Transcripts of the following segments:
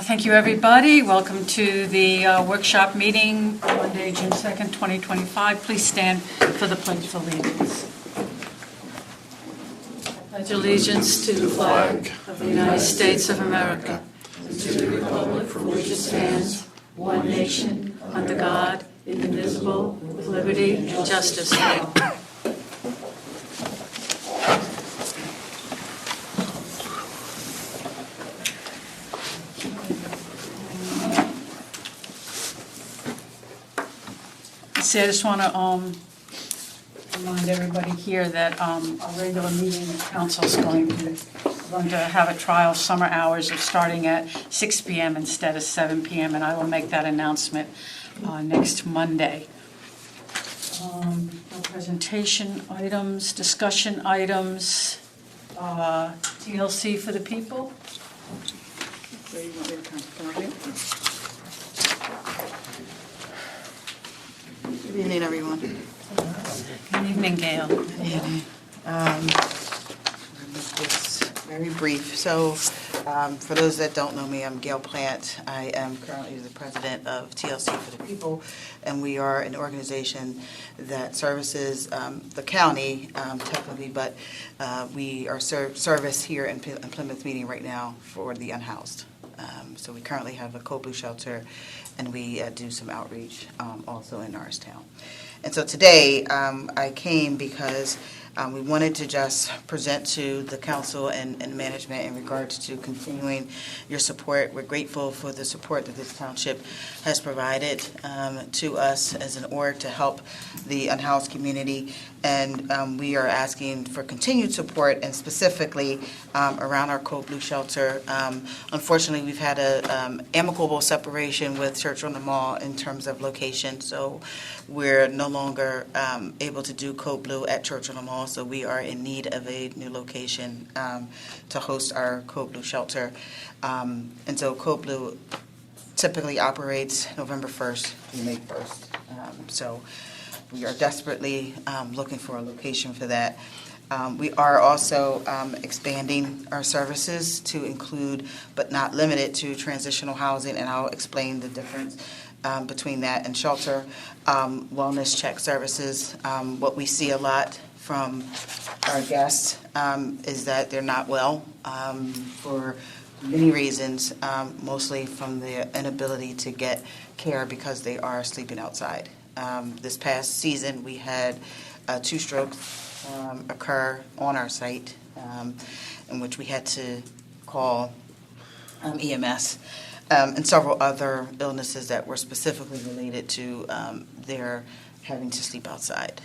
Thank you, everybody. Welcome to the workshop meeting, Monday, June 2nd, 2025. Please stand for the Pledge of Allegiance. I pledge allegiance to the flag of the United States of America, and to the republic for which it stands, one nation, under God, indivisible, with liberty and justice for all. So I just want to remind everybody here that our regular meeting of council is going to have a trial summer hours of starting at 6 p.m. instead of 7 p.m., and I will make that announcement next Monday. No presentation items, discussion items, TLC for the people. Where do you want me to come? Good evening, everyone. Good evening, Gail. Good evening. It's very brief. So, for those that don't know me, I'm Gail Plant. I am currently the president of TLC for the People, and we are an organization that services the county technically, but we are service here in Plymouth Meeting right now for the unhoused. So we currently have a Code Blue shelter, and we do some outreach also in Norristown. And so today I came because we wanted to just present to the council and management in regards to continuing your support. We're grateful for the support that this township has provided to us as an org to help the unhoused community. And we are asking for continued support, and specifically around our Code Blue shelter. Unfortunately, we've had an amicable separation with Church on the Mall in terms of location, so we're no longer able to do Code Blue at Church on the Mall, so we are in need of a new location to host our Code Blue shelter. And so Code Blue typically operates November 1st through May 1st. So we are desperately looking for a location for that. We are also expanding our services to include, but not limited to, transitional housing, and I'll explain the difference between that and shelter. Wellness check services. What we see a lot from our guests is that they're not well for many reasons, mostly from the inability to get care because they are sleeping outside. This past season, we had 2 strokes occur on our site, in which we had to call EMS, and several other illnesses that were specifically related to their having to sleep outside.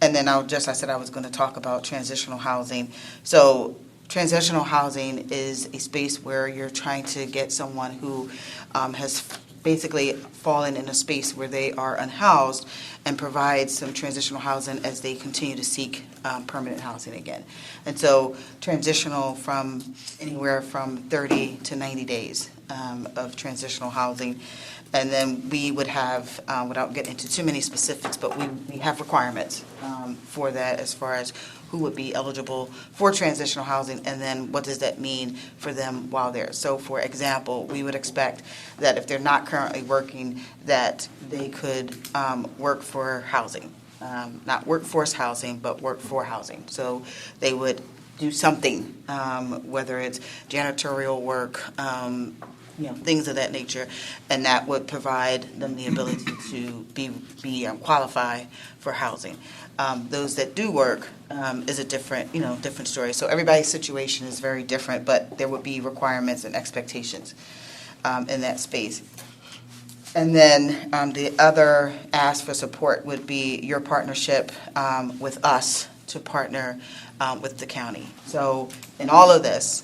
And then I said I was going to talk about transitional housing. So transitional housing is a space where you're trying to get someone who has basically fallen in a space where they are unhoused and provide some transitional housing as they continue to seek permanent housing again. And so transitional from anywhere from 30 to 90 days of transitional housing. And then we would have, without getting into too many specifics, but we have requirements for that as far as who would be eligible for transitional housing, and then what does that mean for them while there. So, for example, we would expect that if they're not currently working, that they could work for housing. Not workforce housing, but work for housing. So they would do something, whether it's janitorial work, things of that nature, and that would provide them the ability to be qualify for housing. Those that do work is a different story. So everybody's situation is very different, but there would be requirements and expectations in that space. And then the other ask for support would be your partnership with us to partner with the county. So in all of this,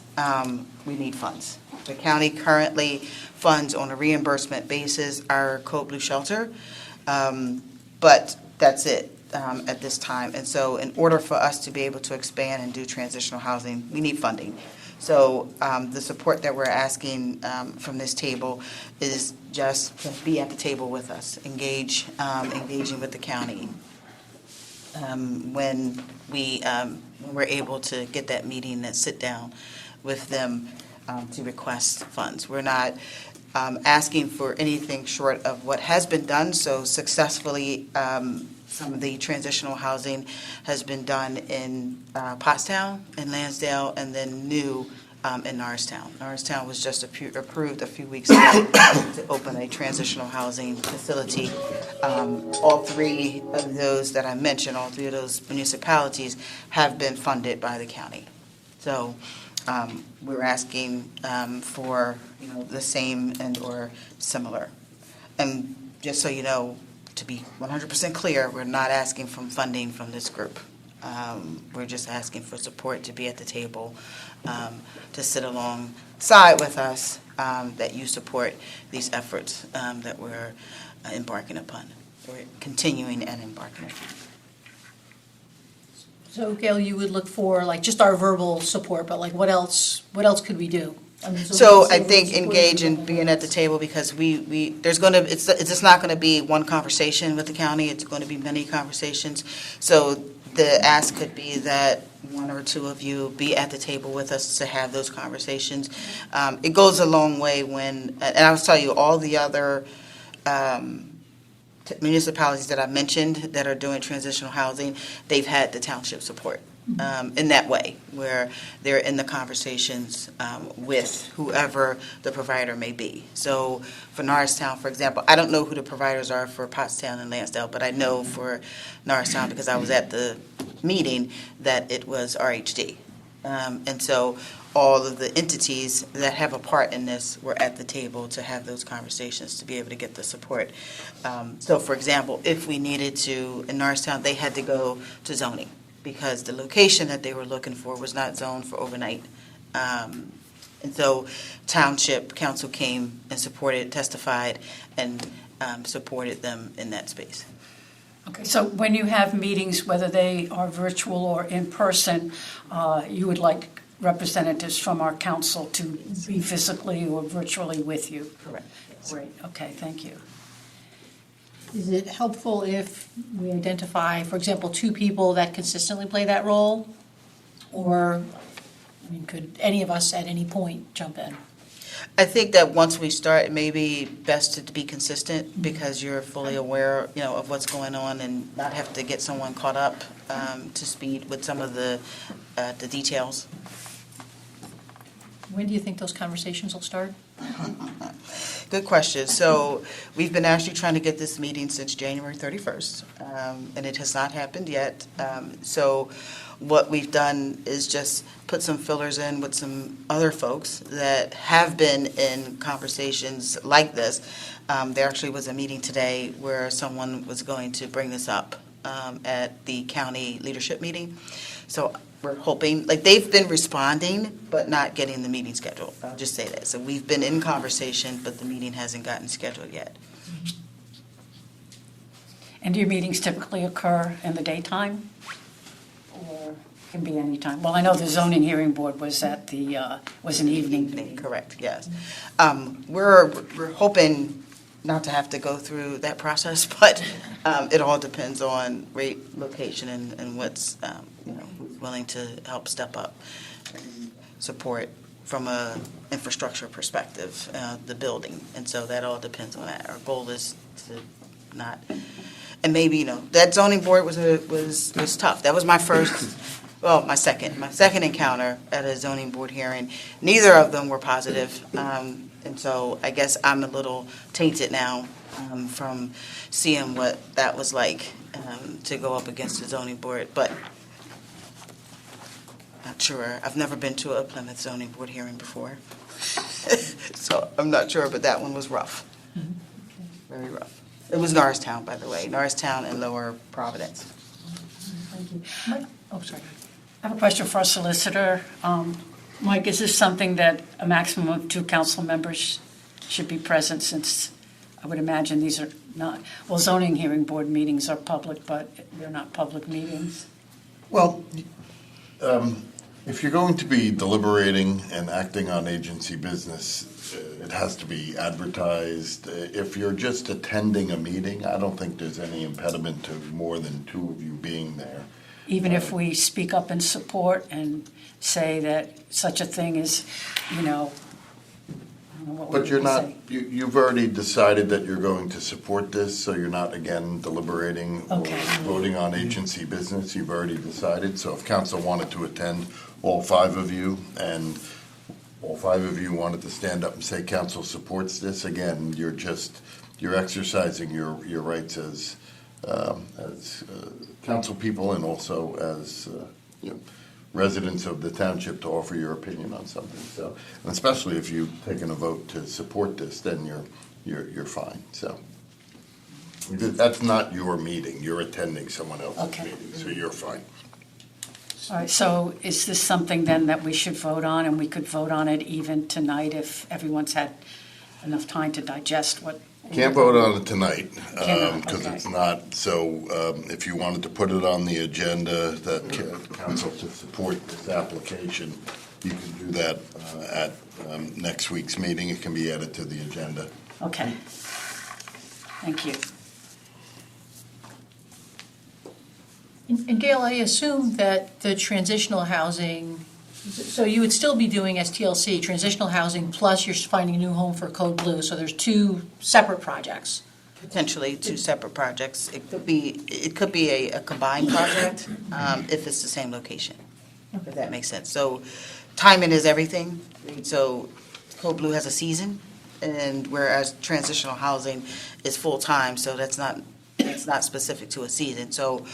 we need funds. The county currently funds on a reimbursement basis our Code Blue shelter, but that's it at this time. And so in order for us to be able to expand and do transitional housing, we need funding. So the support that we're asking from this table is just to be at the table with us, engaging with the county when we're able to get that meeting and sit down with them to request funds. We're not asking for anything short of what has been done. So successfully, some of the transitional housing has been done in Pottstown, in Lansdale, and then new in Norristown. Norristown was just approved a few weeks ago to open a transitional housing facility. All three of those that I mentioned, all three of those municipalities have been funded by the county. So we're asking for the same and or similar. And just so you know, to be 100% clear, we're not asking for funding from this group. We're just asking for support to be at the table, to sit alongside with us, that you support these efforts that we're embarking upon. We're continuing and embarking upon. So Gail, you would look for like just our verbal support, but like what else could we do? So I think engage in being at the table, because there's going to, it's just not going to be one conversation with the county, it's going to be many conversations. So the ask could be that one or two of you be at the table with us to have those conversations. It goes a long way when, and I was telling you, all the other municipalities that I mentioned that are doing transitional housing, they've had the township support. In that way, where they're in the conversations with whoever the provider may be. So for Norristown, for example, I don't know who the providers are for Pottstown and Lansdale, but I know for Norristown, because I was at the meeting, that it was RHD. And so all of the entities that have a part in this were at the table to have those conversations to be able to get the support. So for example, if we needed to, in Norristown, they had to go to zoning, because the location that they were looking for was not zoned for overnight. And so Township Council came and supported, testified, and supported them in that space. Okay, so when you have meetings, whether they are virtual or in person, you would like representatives from our council to be physically or virtually with you? Correct. Great, okay, thank you. Is it helpful if we identify, for example, two people that consistently play that role? Or, I mean, could any of us at any point jump in? I think that once we start, it may be best to be consistent, because you're fully aware, of what's going on, and not have to get someone caught up to speed with some of the details. When do you think those conversations will start? Good question. So we've been actually trying to get this meeting since January 31st, and it has not happened yet. So what we've done is just put some fillers in with some other folks that have been in conversations like this. There actually was a meeting today where someone was going to bring this up at the county leadership meeting. So we're hoping, they've been responding, but not getting the meeting scheduled. I'll just say that. So we've been in conversation, but the meeting hasn't gotten scheduled yet. And do your meetings typically occur in the daytime? Or can be any time? Well, I know the zoning hearing board was at was an evening meeting. Correct, yes. We're hoping not to have to go through that process, but it all depends on rate, location, and what's, who's willing to help step up and support from a infrastructure perspective, the building. And so that all depends on that. Our goal is to not, and maybe, that zoning board was tough. That was my first, well, my second encounter at a zoning board hearing. Neither of them were positive. And so I guess I'm a little tainted now from seeing what that was like to go up against the zoning board. But not sure. I've never been to a Plymouth zoning board hearing before. So I'm not sure, but that one was rough. Very rough. It was Norristown, by the way. Norristown and Lower Providence. Thank you. Oh, sorry. I have a question for our solicitor. Mike, is this something that a maximum of 2 council members should be present, since I would imagine these are not, well, zoning hearing board meetings are public, but they're not public meetings? Well, if you're going to be deliberating and acting on agency business, it has to be advertised. If you're just attending a meeting, I don't think there's any impediment to more than 2 of you being there. even if we speak up in support and say that such a thing is, I don't know what we But you're would not, say. you've already decided that you're going to support this, so you're not again deliberating or Okay. voting on agency business. You've already decided. So if council wanted to attend, all five of you, and all five of you wanted to stand up and say council supports this, again, you're exercising your rights as council people and also as residents of the township to offer your opinion on something. So, and especially if you've taken a vote to support this, then you're fine. So that's not your meeting. You're attending someone else's Okay. meeting, so you're fine. All right, so is this something then that we should vote on, and we could vote on it even tonight if everyone's had enough time to digest what? Can't vote on it tonight, Cannot, because okay. it's not, so if you wanted to put it on the agenda, that council to support this application, you can do that at next week's meeting. It can be added to the agenda. Okay. Thank you. And Gail, I assume that the transitional housing, so you would still be doing as TLC, transitional housing, plus you're finding a new home for Code Blue, so there's two separate projects. Potentially two separate projects. It could be a combined project if it's the same location, if that makes sense. So timing is everything. So Code Blue has a season, and whereas transitional housing is full-time, so it's not specific to a season. So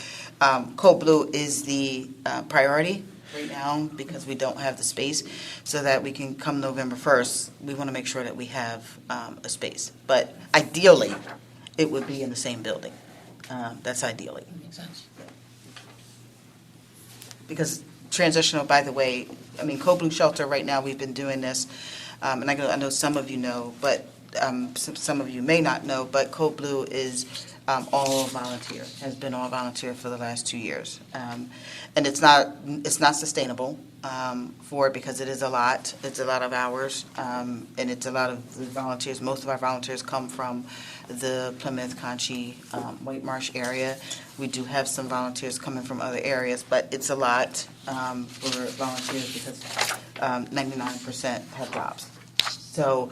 Code Blue is the priority right now because we don't have the space, so that we can come November 1st, we want to make sure that we have a space. But ideally, it would be in the same building. That's ideally. Makes sense. Because transitional, by the way, I mean, Code Blue Shelter, right now, we've been doing this, and I know some of you know, but some of you may not know, but Code Blue is all volunteer, has been all volunteer for the last 2 years. And it's not sustainable for it because it is a lot. It's a lot of hours, and it's a lot of the volunteers. Most of our volunteers come from the Plymouth, Conchee, White Marsh area. We do have some volunteers coming from other areas, but it's a lot for volunteers because 99% have jobs. So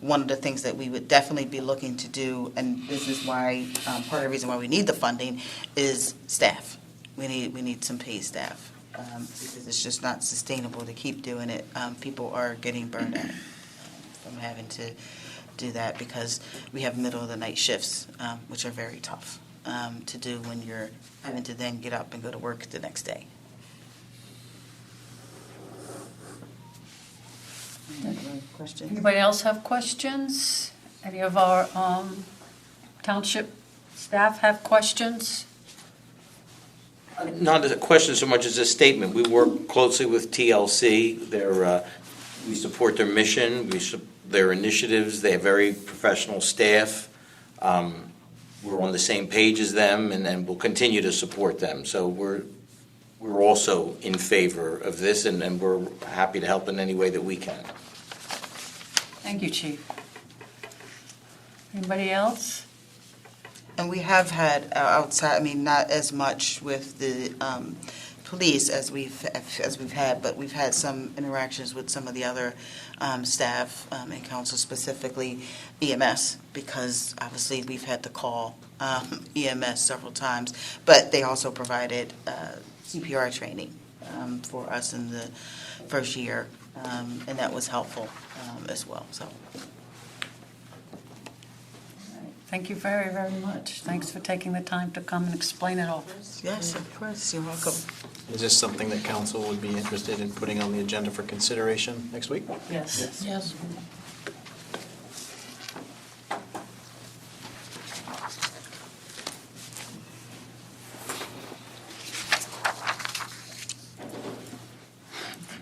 one of the things that we would definitely be looking to do, and this is why, part of the reason why we need the funding, is staff. We need some paid staff, because it's just not sustainable to keep doing it. People are getting burned out from having to do that because we have middle of the night shifts, which are very tough to do when you're having to then get up and go to work the next day. Questions? Anybody else have questions? Any of our township staff have questions? Not a question so much as a statement. We work closely with TLC. We support their mission, their initiatives. They have very professional staff. We're on the same page as them, and we'll continue to support them. So we're also in favor of this, and we're happy to help in any way that we can. Thank you, Chief. Anybody else? And we have had outside, I mean, not as much with the police as we've had, but we've had some interactions with some of the other staff and council, specifically EMS, because obviously we've had to call EMS several times, but they also provided CPR training for us in the first year, and that was helpful as well, so. Thank you very, very much. Thanks for taking the time to come and explain it all. Yes, of course, you're welcome. Is this something that council would be interested in putting on the agenda for consideration next week? Yes. Yes.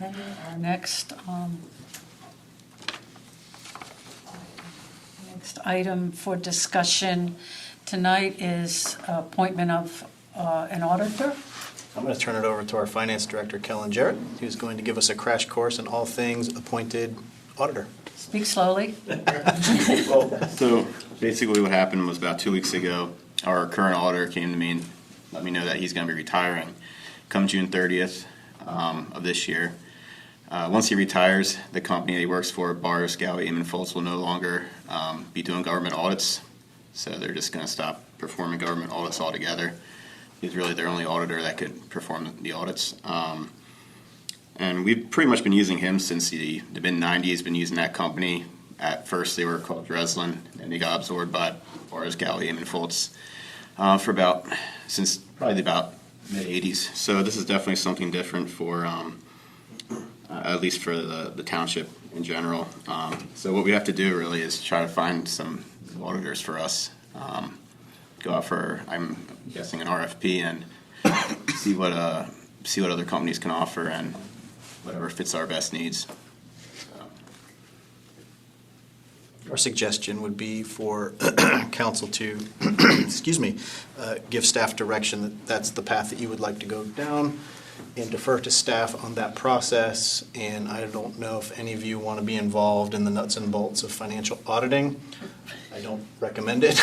Okay, our next item for discussion tonight is appointment of an auditor. I'm going to turn it over to our finance director, Kellen Jarrett, who's going to give us a crash course on all things appointed auditor. Speak slowly. So basically what happened was about 2 weeks ago, our current auditor came to me and let me know that he's going to be retiring. come June 30th of this year. Once he retires, the company that he works for, Bars, Galley, Eamon Foltz, will no longer be doing government audits. So they're just going to stop performing government audits altogether. He's really their only auditor that could perform the audits. And we've pretty much been using him since the mid-90s, been using that company. At first they were called Dreslin, and they got absorbed by Bars, Galley, Eamon Foltz since probably about mid-80s. So this is definitely something different for, at least for the township in general. So what we have to do really is try to find some auditors for us. Go out for, I'm guessing, an RFP and see what other companies can offer and whatever fits our best needs. Our suggestion would be for council to, excuse me, give staff direction that that's the path that you would like to go down and defer to staff on that process. And I don't know if any of you want to be involved in the nuts and bolts of financial auditing. I don't recommend it.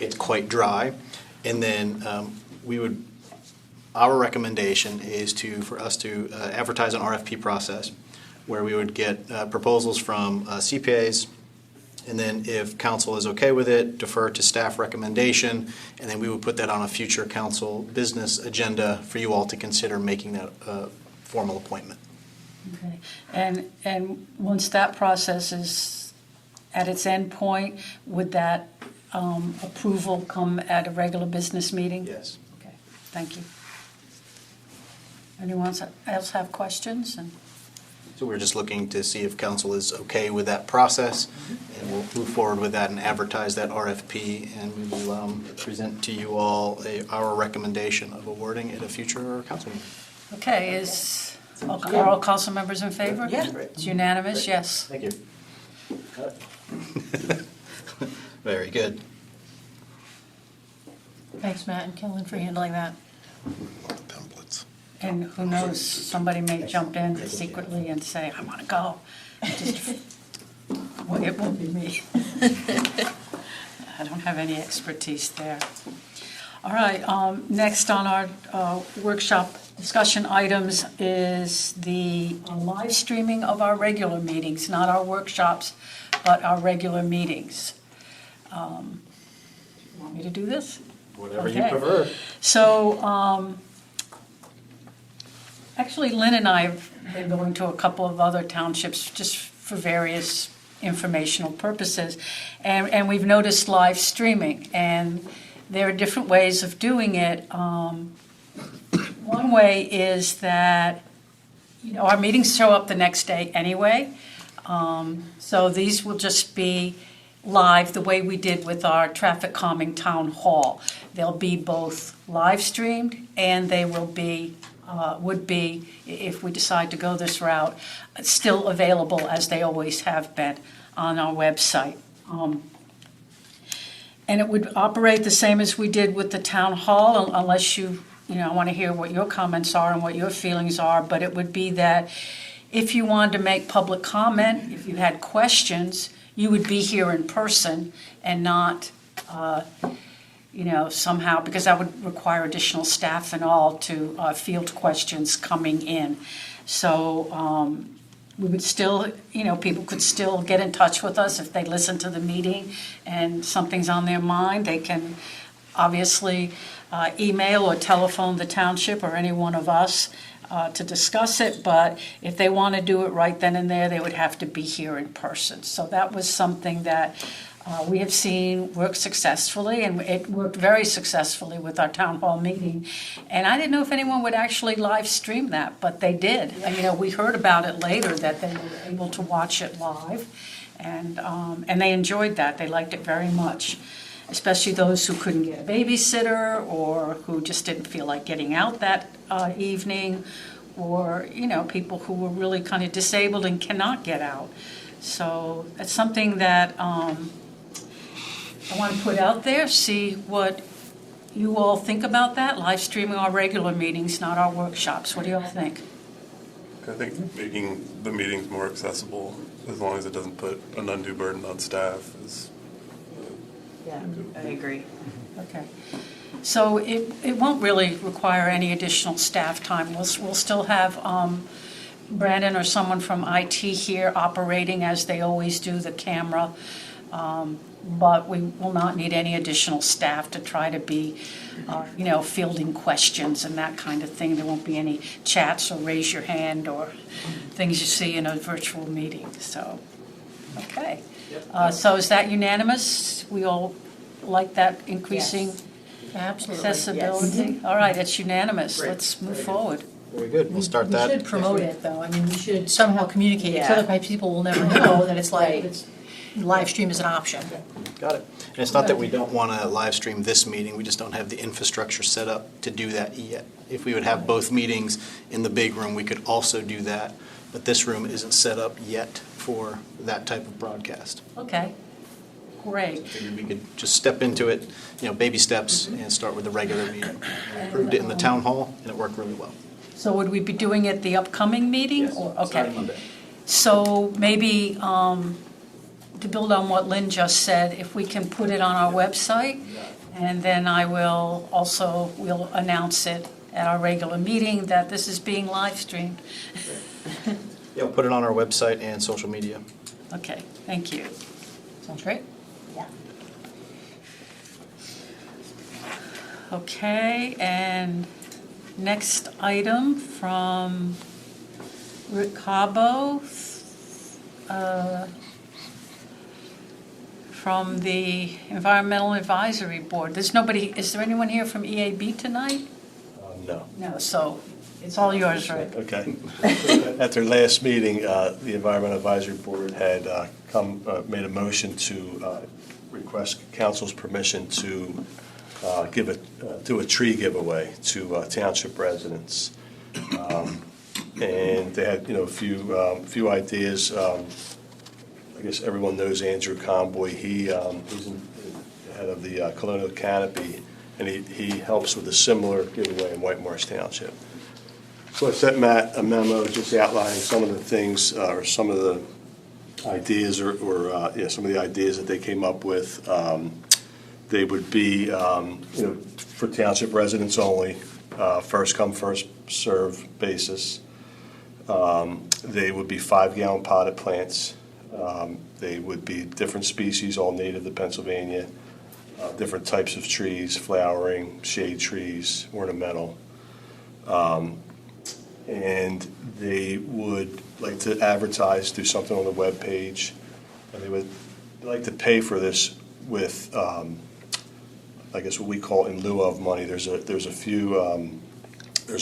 It's quite dry. And then our recommendation is for us to advertise an RFP process where we would get proposals from CPAs. And then if council is okay with it, defer to staff recommendation, and then we would put that on a future council business agenda for you all to consider making that a formal appointment. Okay. And once that process is at its end point, would that approval come at a regular business meeting? Yes. Okay, thank you. Anyone else have questions? So we're just looking to see if council is okay with that process, and we'll move forward with that and advertise that RFP, and we will present to you all our recommendation of awarding at a future council meeting. Okay, are all council members in favor? Yeah. It's unanimous, yes. Thank you. Very good. Thanks, Matt and Kellen, for handling that. Templates. And who knows, somebody may jump in secretly and say, I want to go. Well, it won't be me. I don't have any expertise there. All right, next on our workshop discussion items is the live streaming of our regular meetings, not our workshops, but our regular meetings. You want me to do this? Whatever you Okay. prefer. So, actually, Lynn and I have been going to a couple of other townships just for various informational purposes, and we've noticed live streaming, and there are different ways of doing it. One way is that, our meetings show up the next day anyway, so these will just be live the way we did with our traffic calming town hall. They'll be both live streamed, and they will be would be, if we decide to go this route, still available as they always have been on our website. And it would operate the same as we did with the town hall, unless I want to hear what your comments are and what your feelings are, but it would be that if you wanted to make public comment, if you had questions, you would be here in person and not somehow, because that would require additional staff and all to field questions coming in. So we would still, people could still get in touch with us if they listen to the meeting and something's on their mind. They can obviously email or telephone the township or any one of us to discuss it, but if they want to do it right then and there, they would have to be here in person. So that was something that we have seen work successfully, and it worked very successfully with our town hall meeting. And I didn't know if anyone would actually live stream that, but they did. We heard about it later that they were able to watch it live, and they enjoyed that. They liked it very much, especially those who couldn't get a babysitter or who just didn't feel like getting out that evening, or people who were really kind of disabled and cannot get out. So it's something that I want to put out there, see what you all think about that, live streaming our regular meetings, not our workshops. What do you all think? I think making the meetings more accessible, as long as it doesn't put an undue burden on staff, is Yeah, I agree. Okay. So it won't really require any additional staff time. We'll still have Brandon or someone from IT here operating as they always do, the camera. But we will not need any additional staff to try to be, fielding questions and that kind of thing. There won't be any chats or raise your hand or things you see in a virtual meeting, so, okay. So is that unanimous? We all like that increasing Absolutely. accessibility? All right, it's unanimous. Let's move forward. Very good. We'll start that. We should promote it, though. I mean, we should somehow communicate it, Yeah. so otherwise people will never know that it's like, Right. it's, live stream is an option. Got it. And it's not that we don't want to live stream this meeting, we just don't have the infrastructure set up to do that yet. If we would have both meetings in the big room, we could also do that, but this room isn't set up yet for that type of broadcast. Okay, great. Figured we could just step into it, baby steps, and start with the regular meeting. We approved it in the town hall, and it worked really well. So would we be doing it the upcoming meeting? Yes, or- starting Okay. Monday. So maybe, to build on what Lynn just said, if we can put it on our website, and then we'll announce it at our regular meeting that this is being live streamed. Yeah, we'll put it on our website and social media. Okay, thank you. Sounds great. Okay, and next item from Rick Cabo, from the Environmental Advisory Board. Is there anyone here from EAB tonight? No. No, so it's all yours, Rick. Okay. At their last meeting, the Environmental Advisory Board had made a motion to request council's permission to do a tree giveaway to township residents. And they had, a few ideas. I guess everyone knows Andrew Conboy. He's the head of the Colonial Canopy, and he helps with a similar giveaway in White Marsh Township. So I sent Matt a memo just outlining some of the things, or some of the ideas, some of the ideas that they came up with. They would be, for township residents only, first come, first serve basis. They would be 5-gallon potted plants. They would be different species, all native to Pennsylvania, different types of trees, flowering, shade trees, ornamental. And they would like to advertise, do something on the webpage, and they would like to pay for this with, I guess what we call in lieu of money. There's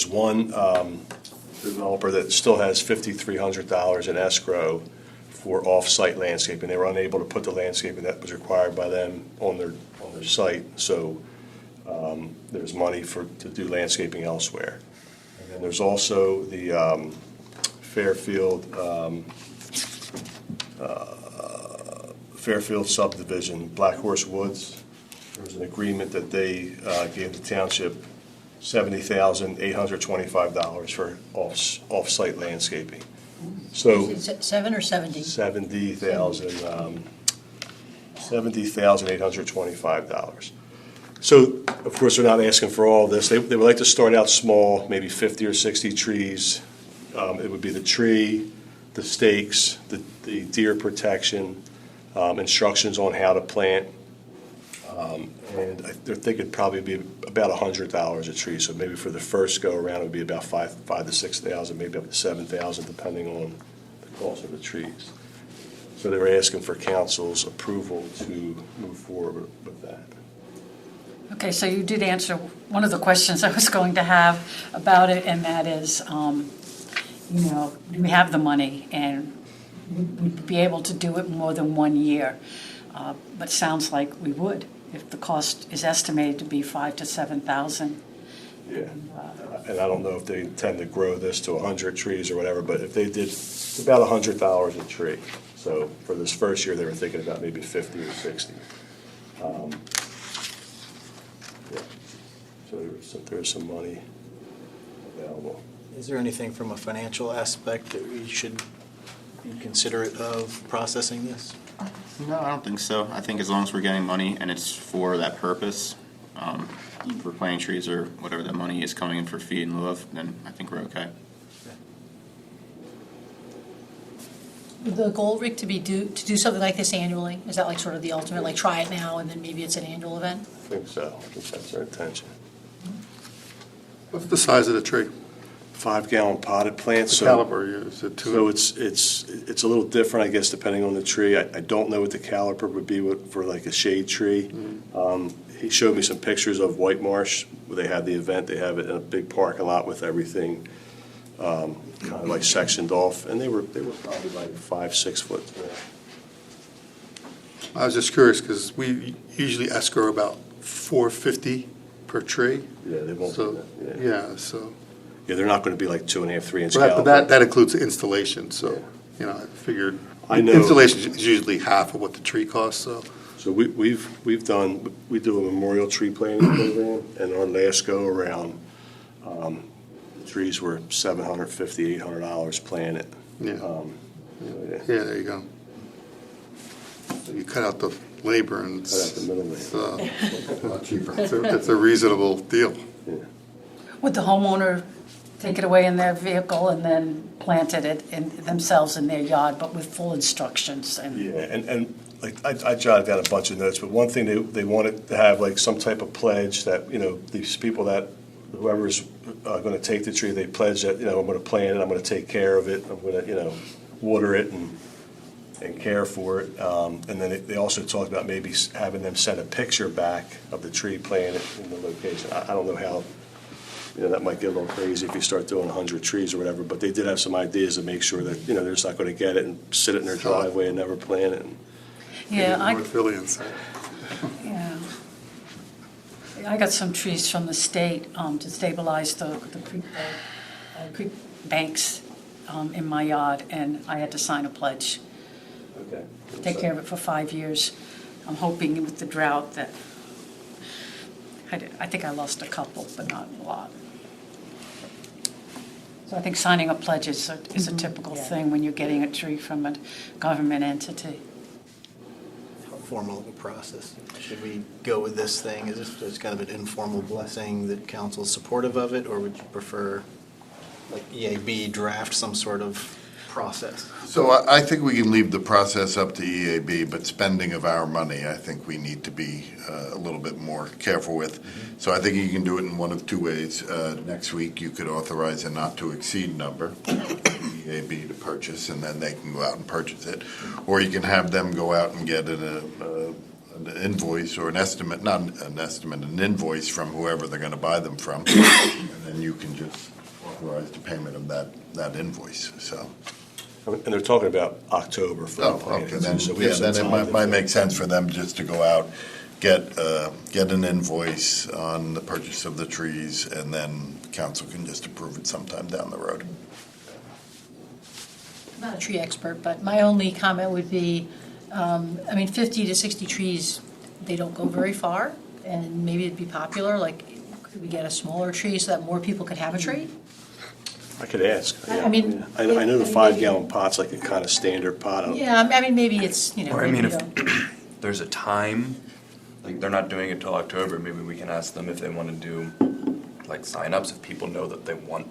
one developer that still has $5,300 in escrow for off-site landscaping. They were unable to put the landscaping that was required by them on their site, so there's money to do landscaping elsewhere. And then there's also the Fairfield subdivision, Black Horse Woods. There was an agreement that they gave the township $70,825 for off-site landscaping. So Is it 7 or 70? $70,825. So, of course, they're not asking for all this. They would like to start out small, maybe 50 or 60 trees. It would be the tree, the stakes, the deer protection, instructions on how to plant. And they're thinking probably be about $100 a tree. So maybe for the first go around, it would be about $5,000 to $6,000, maybe up to $7,000, depending on the cost of the trees. So they were asking for council's approval to move forward with that. Okay, so you did answer one of the questions I was going to have about it, and that is, do we have the money, and would we be able to do it more than 1 year? But sounds like we would, if the cost is estimated to be $5,000 to $7,000. Yeah. And I don't know if they intend to grow this to 100 trees or whatever, but if they did, it's about $100 a tree. So for this first year, they were thinking about maybe 50 or 60. So there's some money available. Is there anything from a financial aspect that we should be considerate of processing this? No, I don't think so. I think as long as we're getting money and it's for that purpose, if we're planting trees or whatever that money is coming in for fee in lieu of, then I think we're okay. Would the goal, Rick, to do something like this annually? Is that like sort of the ultimate, like try it now and then maybe it's an annual event? I think so. I think that's our intention. What's the size of the tree? 5-gallon potted plant, The so. caliber, is it So two? it's a little different, I guess, depending on the tree. I don't know what the caliper would be for like a shade tree. He showed me some pictures of White Marsh, where they had the event. They have it in a big parking lot with everything kind of like sectioned off, and they were probably like 5-6 foot. I was just curious, because we usually escrow about $450 per tree. Yeah, they won't So, do that. yeah, so, Yeah, they're not going to be like 2.5, 3-inch but caliper. that includes the installation, so, I figured I know- installation is usually half of what the tree costs, so. So we do a memorial tree planting program, and our last go around, the trees were $750, $800 planted. Yeah. Yeah. Yeah, there you go. So you cut out the labor and Cut out the middleman. it's a lot cheaper. It's a reasonable deal. Would the homeowner take it away in their vehicle and then planted it themselves in their yard, but with full instructions? Yeah, and like, I jotted down a bunch of notes, but one thing they wanted to have like some type of pledge that, these people that, whoever's going to take the tree, they pledge that, I'm going to plant it, I'm going to take care of it, I'm going to, water it and care for it. And then they also talked about maybe having them send a picture back of the tree planted in the location. I don't know how, that might get a little crazy if you start doing 100 trees or whatever, but they did have some ideas to make sure that, they're just not going to get it and sit it in their driveway and never plant it. Yeah, North Philly inside. yeah. I got some trees from the state to stabilize the creek banks in my yard, and I had to sign a pledge. Okay. Take care of it for 5 years. I'm hoping with the drought that, I think I lost a couple, but not a lot. So I think signing a pledge is a typical thing when you're getting a tree from a government entity. How formal of a process? Should we go with this thing? Is this just kind of an informal blessing that council's supportive of it, or would you prefer, like EAB draft some sort of process? So I think we can leave the process up to EAB, but spending of our money, I think we need to be a little bit more careful with. So I think you can do it in one of two ways. Next week, you could authorize a not-to-exceed number for EAB to purchase, and then they can go out and purchase it. Or you can have them go out and get an invoice or an estimate, not an estimate, an invoice from whoever they're going to buy them from, and then you can just authorize the payment of that invoice, so. And they're talking about October for the Oh, okay, planting. then, So we have yeah, some then it time might to- make sense for them just to go out, get an invoice on the purchase of the trees, and then council can just approve it sometime down the road. I'm not a tree expert, but my only comment would be, 50 to 60 trees, they don't go very far, and maybe it'd be popular, like, could we get a smaller tree so that more people could have a tree? I could ask. I mean- I know the 5-gallon pot's like a kind of standard pot. I don't- Yeah, maybe it's, Or I maybe mean, we if don't. there's a time, like they're not doing it till October, maybe we can ask them if they want to do like signups if people know that they want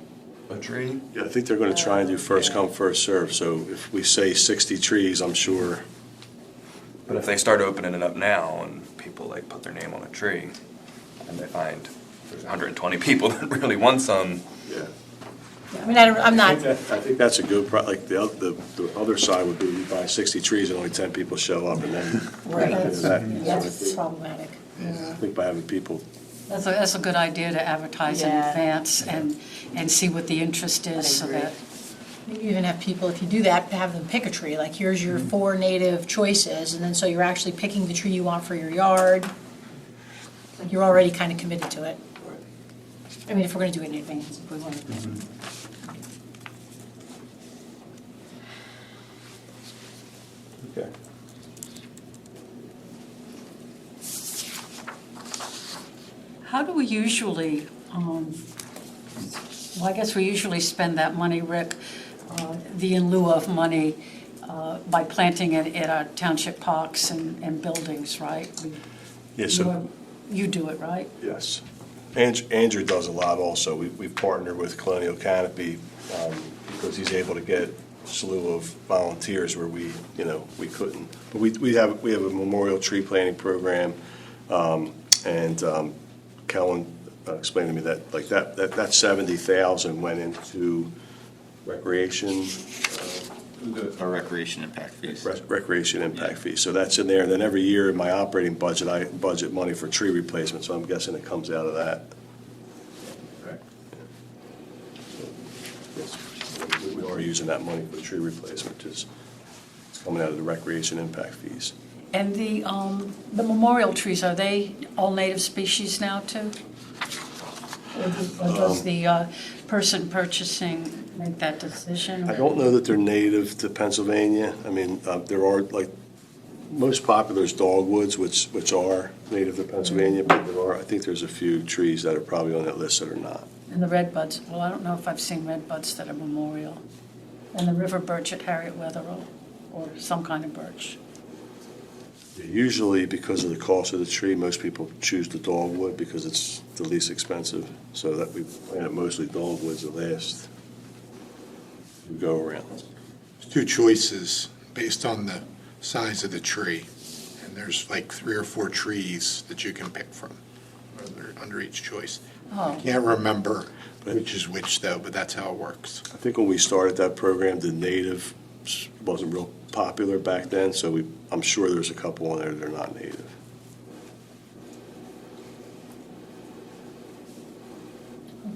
a tree. Yeah, I think they're going to try and do first come, first serve. So if we say 60 trees, I'm sure. But if they start opening it up now and people like put their name on a tree and they find there's 120 people that really want some, Yeah. I'm not, I think that's a good, like the other side would be you buy 60 trees and only 10 people show up and then. that's problematic. I think by having people, That's a good idea to advertise in Yeah. advance and see what the interest is, so agree. that, Maybe even have people, if you do that, have them pick a tree, like here's your 4 native choices, and then so you're actually picking the tree you want for your yard. Like you're already kind of committed to it. I mean, if we're going to do it in advance, if we want to. okay. how do we usually, I guess we usually spend that money, Rick, the in lieu of money, by planting it at our township parks and buildings, right? Yeah, so, You do it, right? yes. Andrew does a lot also. We've partnered with Colonial Canopy because he's able to get a slew of volunteers where we couldn't. But we have a memorial tree planting program, and Kellen explained to me that that 70,000 went into recreation. Our recreation impact fees. Recreation impact fee. So that's in there. And then every year in my operating budget, I budget money for tree replacement, so I'm guessing it comes out of that. Yes, we are using that money for tree replacement. It's coming out of the recreation impact fees. And the memorial trees, are they all native species now too? Or does the person purchasing make that decision? I don't know that they're native to Pennsylvania. I mean, there are, most popular is dogwoods, which are native to Pennsylvania, but I think there's a few trees that are probably on that list that are not. And the redbuds, well, I don't know if I've seen redbuds that are memorial. And the river birch at Harriet Wetherell, or some kind of birch. Usually, because of the cost of the tree, most people choose the dogwood because it's the least expensive. So that we plant mostly dogwoods that last. We go around. There's two choices based on the size of the tree. And there's like 3 or 4 trees that you can pick from under each choice. Oh. Can't remember which is which though, but that's how it works. I think when we started that program, the native wasn't real popular back then, so I'm sure there's a couple on there that are not native.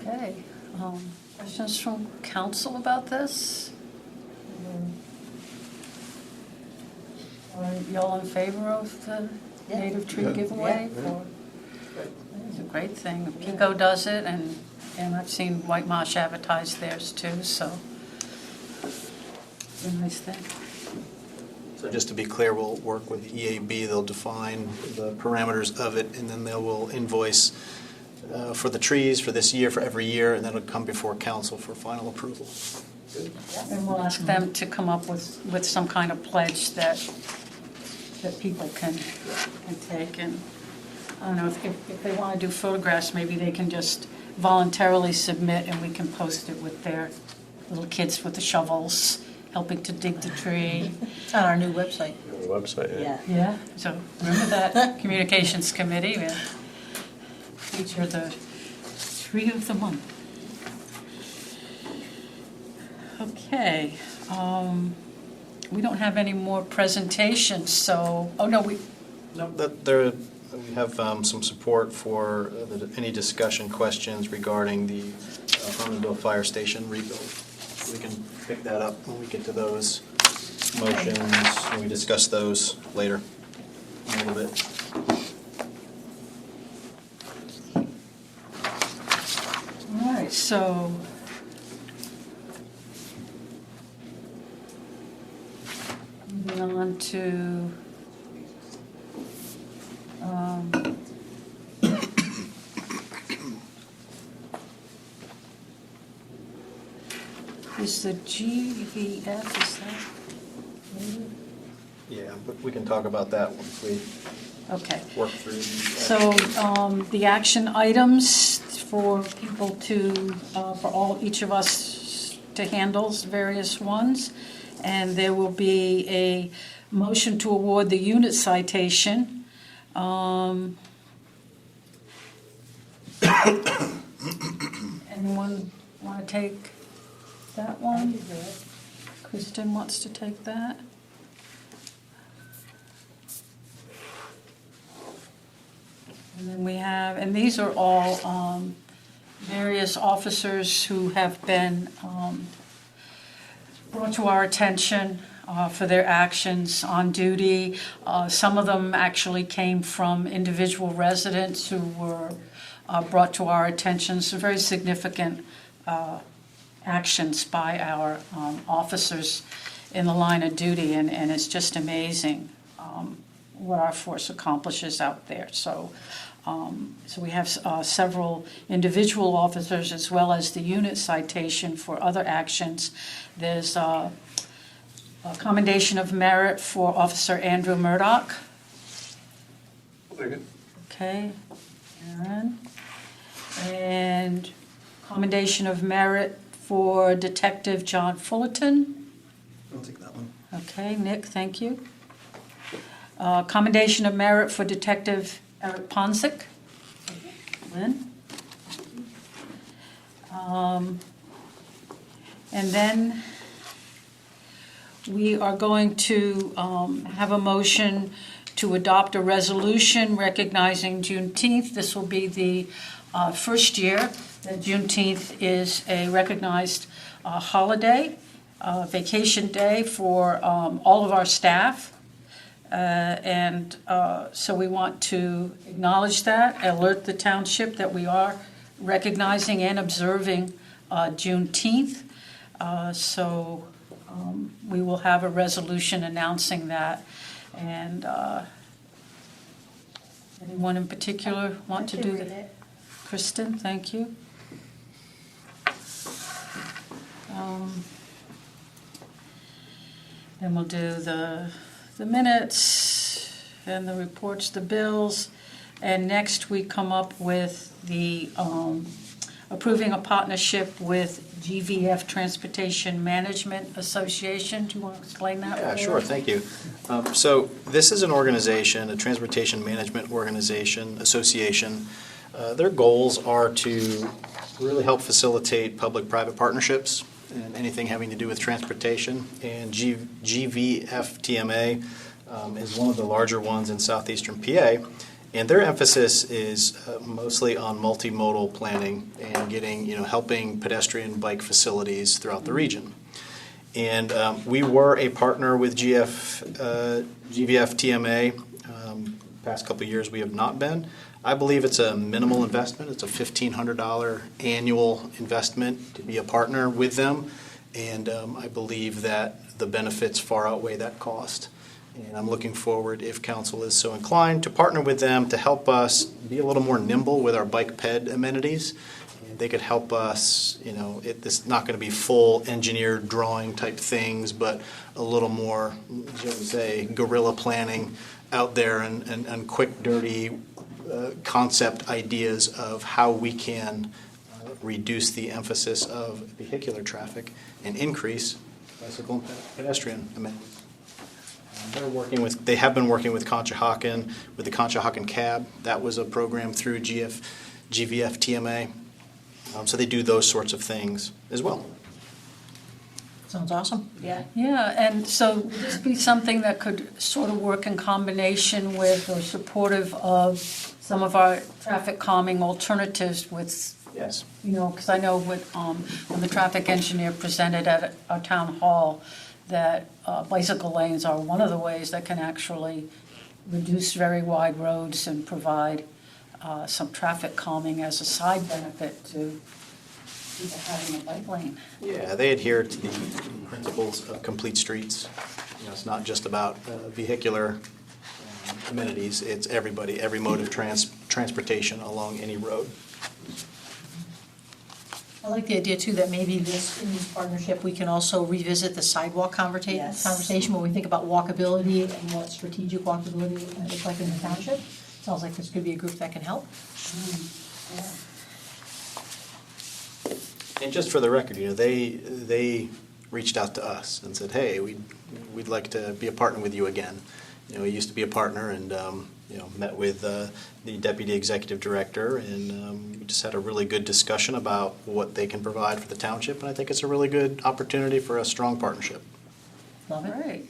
Okay. Questions from council about this? Are y'all in favor of the native tree giveaway? It's a great thing. Pico does it, and I've seen White Marsh advertise theirs too, so it's a nice thing. So just to be clear, we'll work with EAB. They'll define the parameters of it, and then they will invoice for the trees for this year, for every year, and then it'll come before council for final approval. And we'll ask them to come up with some kind of pledge that people can take. And I don't know, if they want to do photographs, maybe they can just voluntarily submit and we can post it with their little kids with the shovels helping to dig the tree. On our new website. The website, yeah. Yeah, so remember that communications committee, we'll feature the tree of the month. Okay, we don't have any more presentations, so, oh no, we have some support for any discussion questions regarding the Harmonville Fire Station rebuild. We can pick that up when we get to those motions, and we discuss those later a little bit. All right, so moving on to is the GVF, is that? Yeah, but we can talk about that once we Okay. work through. So the action items for people to, for each of us to handle various ones. And there will be a motion to award the unit citation. Anyone want to take that one? Kristen wants to take that. And then we have, and these are all various officers who have been brought to our attention for their actions on duty. Some of them actually came from individual residents who were brought to our attention. So very significant actions by our officers in the line of duty, and it's just amazing what our force accomplishes out there. So we have several individual officers as well as the unit citation for other actions. There's a commendation of merit for Officer Andrew Murdoch. Okay, Aaron. And commendation of merit for Detective John Fullerton. I'll take that one. Okay, Nick, thank you. Commendation of merit for Detective Eric Ponsick. Lynn? And then we are going to have a motion to adopt a resolution recognizing Juneteenth. This will be the first year that Juneteenth is a recognized holiday, vacation day for all of our staff. And so we want to acknowledge that, alert the township that we are recognizing and observing Juneteenth. So we will have a resolution announcing that. And anyone in particular want to do that? Kristen, thank you. Then we'll do the minutes and the reports, the bills. And next we come up with the approving a partnership with GVF Transportation Management Association. Do you want to explain that? Yeah, sure, thank you. So this is an organization, a transportation management organization, association. Their goals are to really help facilitate public-private partnerships and anything having to do with transportation. And GVFTMA is one of the larger ones in southeastern PA. And their emphasis is mostly on multimodal planning and getting, helping pedestrian bike facilities throughout the region. And we were a partner with GVFTMA. Past couple of years we have not been. I believe it's a minimal investment. It's a $1,500 annual investment to be a partner with them. And I believe that the benefits far outweigh that cost. And I'm looking forward, if council is so inclined, to partner with them to help us be a little more nimble with our bike ped amenities. And they could help us, it's not going to be full engineered drawing type things, but a little more, shall we say, guerrilla planning out there and quick, dirty concept ideas of how we can reduce the emphasis of vehicular traffic and increase bicycle and pedestrian amenities. They have been working with Conshohocken, with the Conshohocken Cab. That was a program through GVFTMA. So they do those sorts of things as well. Sounds awesome. Yeah, and so would this be something that could sort of work in combination with or supportive of some of our traffic calming alternatives with, Yes. because I know when the traffic engineer presented at our town hall, that bicycle lanes are one of the ways that can actually reduce very wide roads and provide some traffic calming as a side benefit to people having a bike lane. Yeah, they adhere to the principles of complete streets. It's not just about vehicular amenities. It's everybody, every mode of transportation along any road. I like the idea too that maybe in this partnership, we can also revisit the sidewalk conversation when we think about walkability and what strategic walkability might look like in the township. Sounds like this could be a group that can help. And just for the record, they reached out to us and said, hey, we'd like to be a partner with you again. We used to be a partner and met with the deputy executive director, and we just had a really good discussion about what they can provide for the township, and I think it's a really good opportunity for a strong partnership. Love it. Great.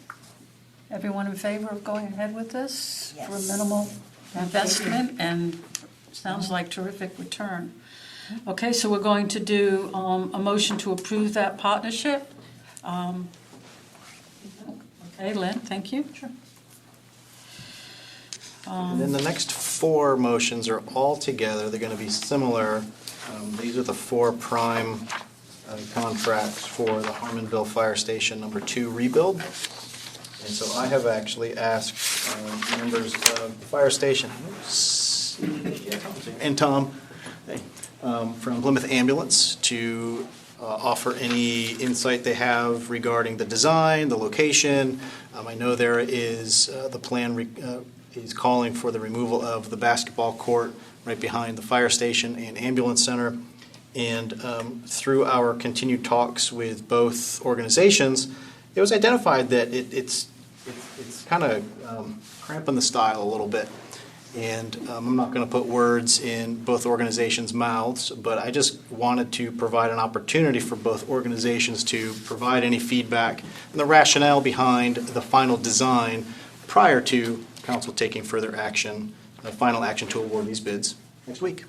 Everyone in favor of going ahead with this for a Yes. minimal investment and sounds like terrific return. Okay, so we're going to do a motion to approve that partnership. Okay, Lynn, thank you. Sure. And then the next four motions are all together. They're going to be similar. These are the four prime contracts for the Harmonville Fire Station number 2 rebuild. And so I have actually asked members of the fire station, and Tom, from Plymouth Ambulance to offer any insight they have regarding the design, the location. I know there is the plan is calling for the removal of the basketball court right behind the fire station and ambulance center. And through our continued talks with both organizations, it was identified that it's kind of cramping the style a little bit. And I'm not going to put words in both organizations' mouths, but I just wanted to provide an opportunity for both organizations to provide any feedback and the rationale behind the final design prior to council taking further action, final action to award these bids next week.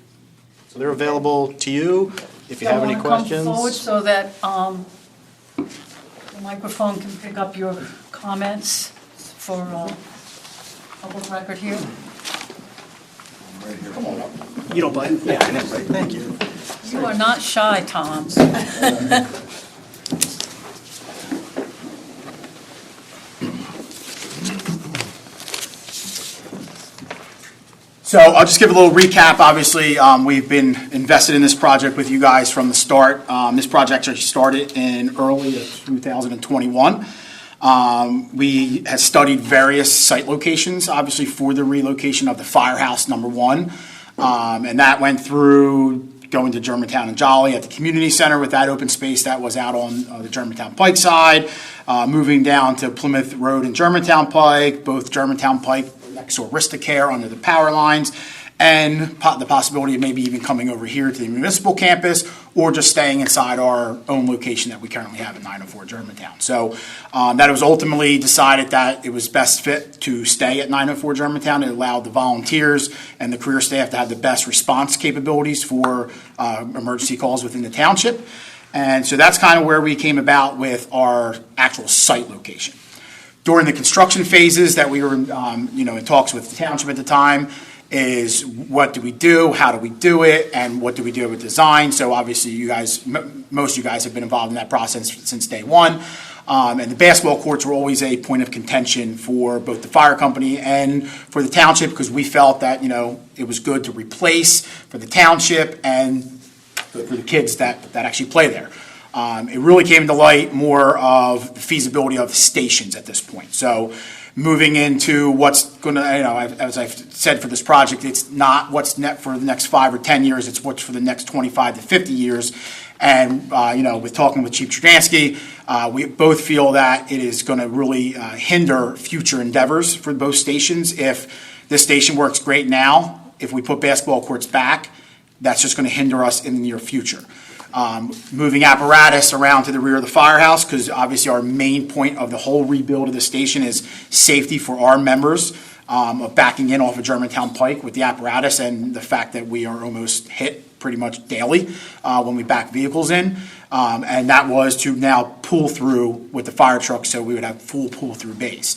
So they're available to you if you have any questions. Come forward so that the microphone can pick up your comments for public record here. You don't mind? Yeah, I know, right? Thank you. You are not shy, Tom. So I'll just give a little recap. Obviously, we've been invested in this project with you guys from the start. This project actually started in early of 2021. We have studied various site locations, obviously for the relocation of the firehouse, number one. And that went through going to Germantown and Jolly at the community center with that open space that was out on the Germantown Pike side, moving down to Plymouth Road and Germantown Pike, both Germantown Pike next to Aristocare under the power lines, and the possibility of maybe even coming over here to the municipal campus or just staying inside our own location that we currently have at 904 Germantown. So that was ultimately decided that it was best fit to stay at 904 Germantown. It allowed the volunteers and the career staff to have the best response capabilities for emergency calls within the township. And so that's kind of where we came about with our actual site location. During the construction phases that we were, in talks with the township at the time, is what do we do, how do we do it, and what do we do with design. So obviously you guys, most of you guys have been involved in that process since day one. And the basketball courts were always a point of contention for both the fire company and for the township, because we felt that, it was good to replace for the township and for the kids that actually play there. It really came to light more of the feasibility of stations at this point. So moving into what's going to, as I've said for this project, it's not what's net for the next 5 or 10 years, it's what's for the next 25 to 50 years. And, with talking with Chief Trudansky, we both feel that it is going to really hinder future endeavors for both stations. If this station works great now, if we put basketball courts back, that's just going to hinder us in the near future. Moving apparatus around to the rear of the firehouse, because obviously our main point of the whole rebuild of the station is safety for our members, of backing in off of Germantown Pike with the apparatus, and the fact that we are almost hit pretty much daily when we back vehicles in. And that was to now pull through with the fire truck, so we would have full pull-through base.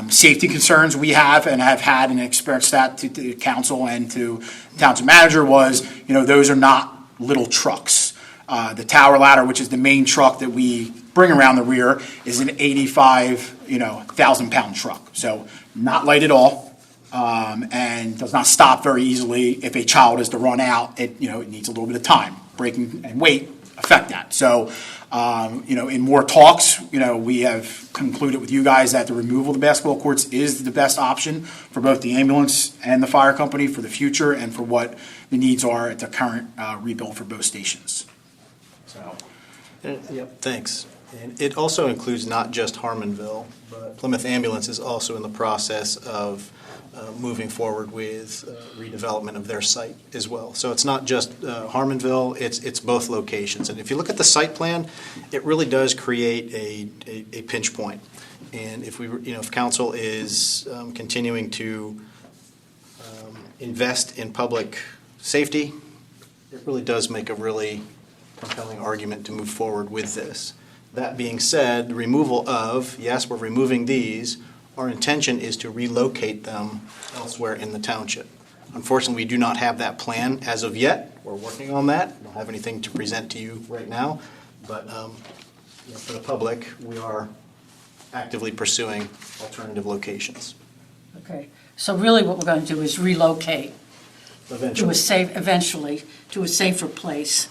Safety concerns we have and have had and experienced that to the council and to the township manager was, those are not little trucks. The tower ladder, which is the main truck that we bring around the rear, is an 1,000-pound truck. So not light at all, and does not stop very easily. If a child is to run out, it needs a little bit of time. Braking and weight affect that. So, in more talks, we have concluded with you guys that the removal of the basketball courts is the best option for both the ambulance and the fire company for the future and for what the needs are at the current rebuild for both stations. So. Yep, thanks. And it also includes not just Harmonville, but Plymouth Ambulance is also in the process of moving forward with redevelopment of their site as well. So it's not just Harmonville, it's both locations. And if you look at the site plan, it really does create a pinch point. And if if council is continuing to invest in public safety, it really does make a really compelling argument to move forward with this. That being said, the removal of, yes, we're removing these, our intention is to relocate them elsewhere in the township. Unfortunately, we do not have that plan as of yet. We're working on that. We don't have anything to present to you right now, but for the public, we are actively pursuing alternative locations. Okay, so really what we're going to do is relocate Eventually. to a safer place.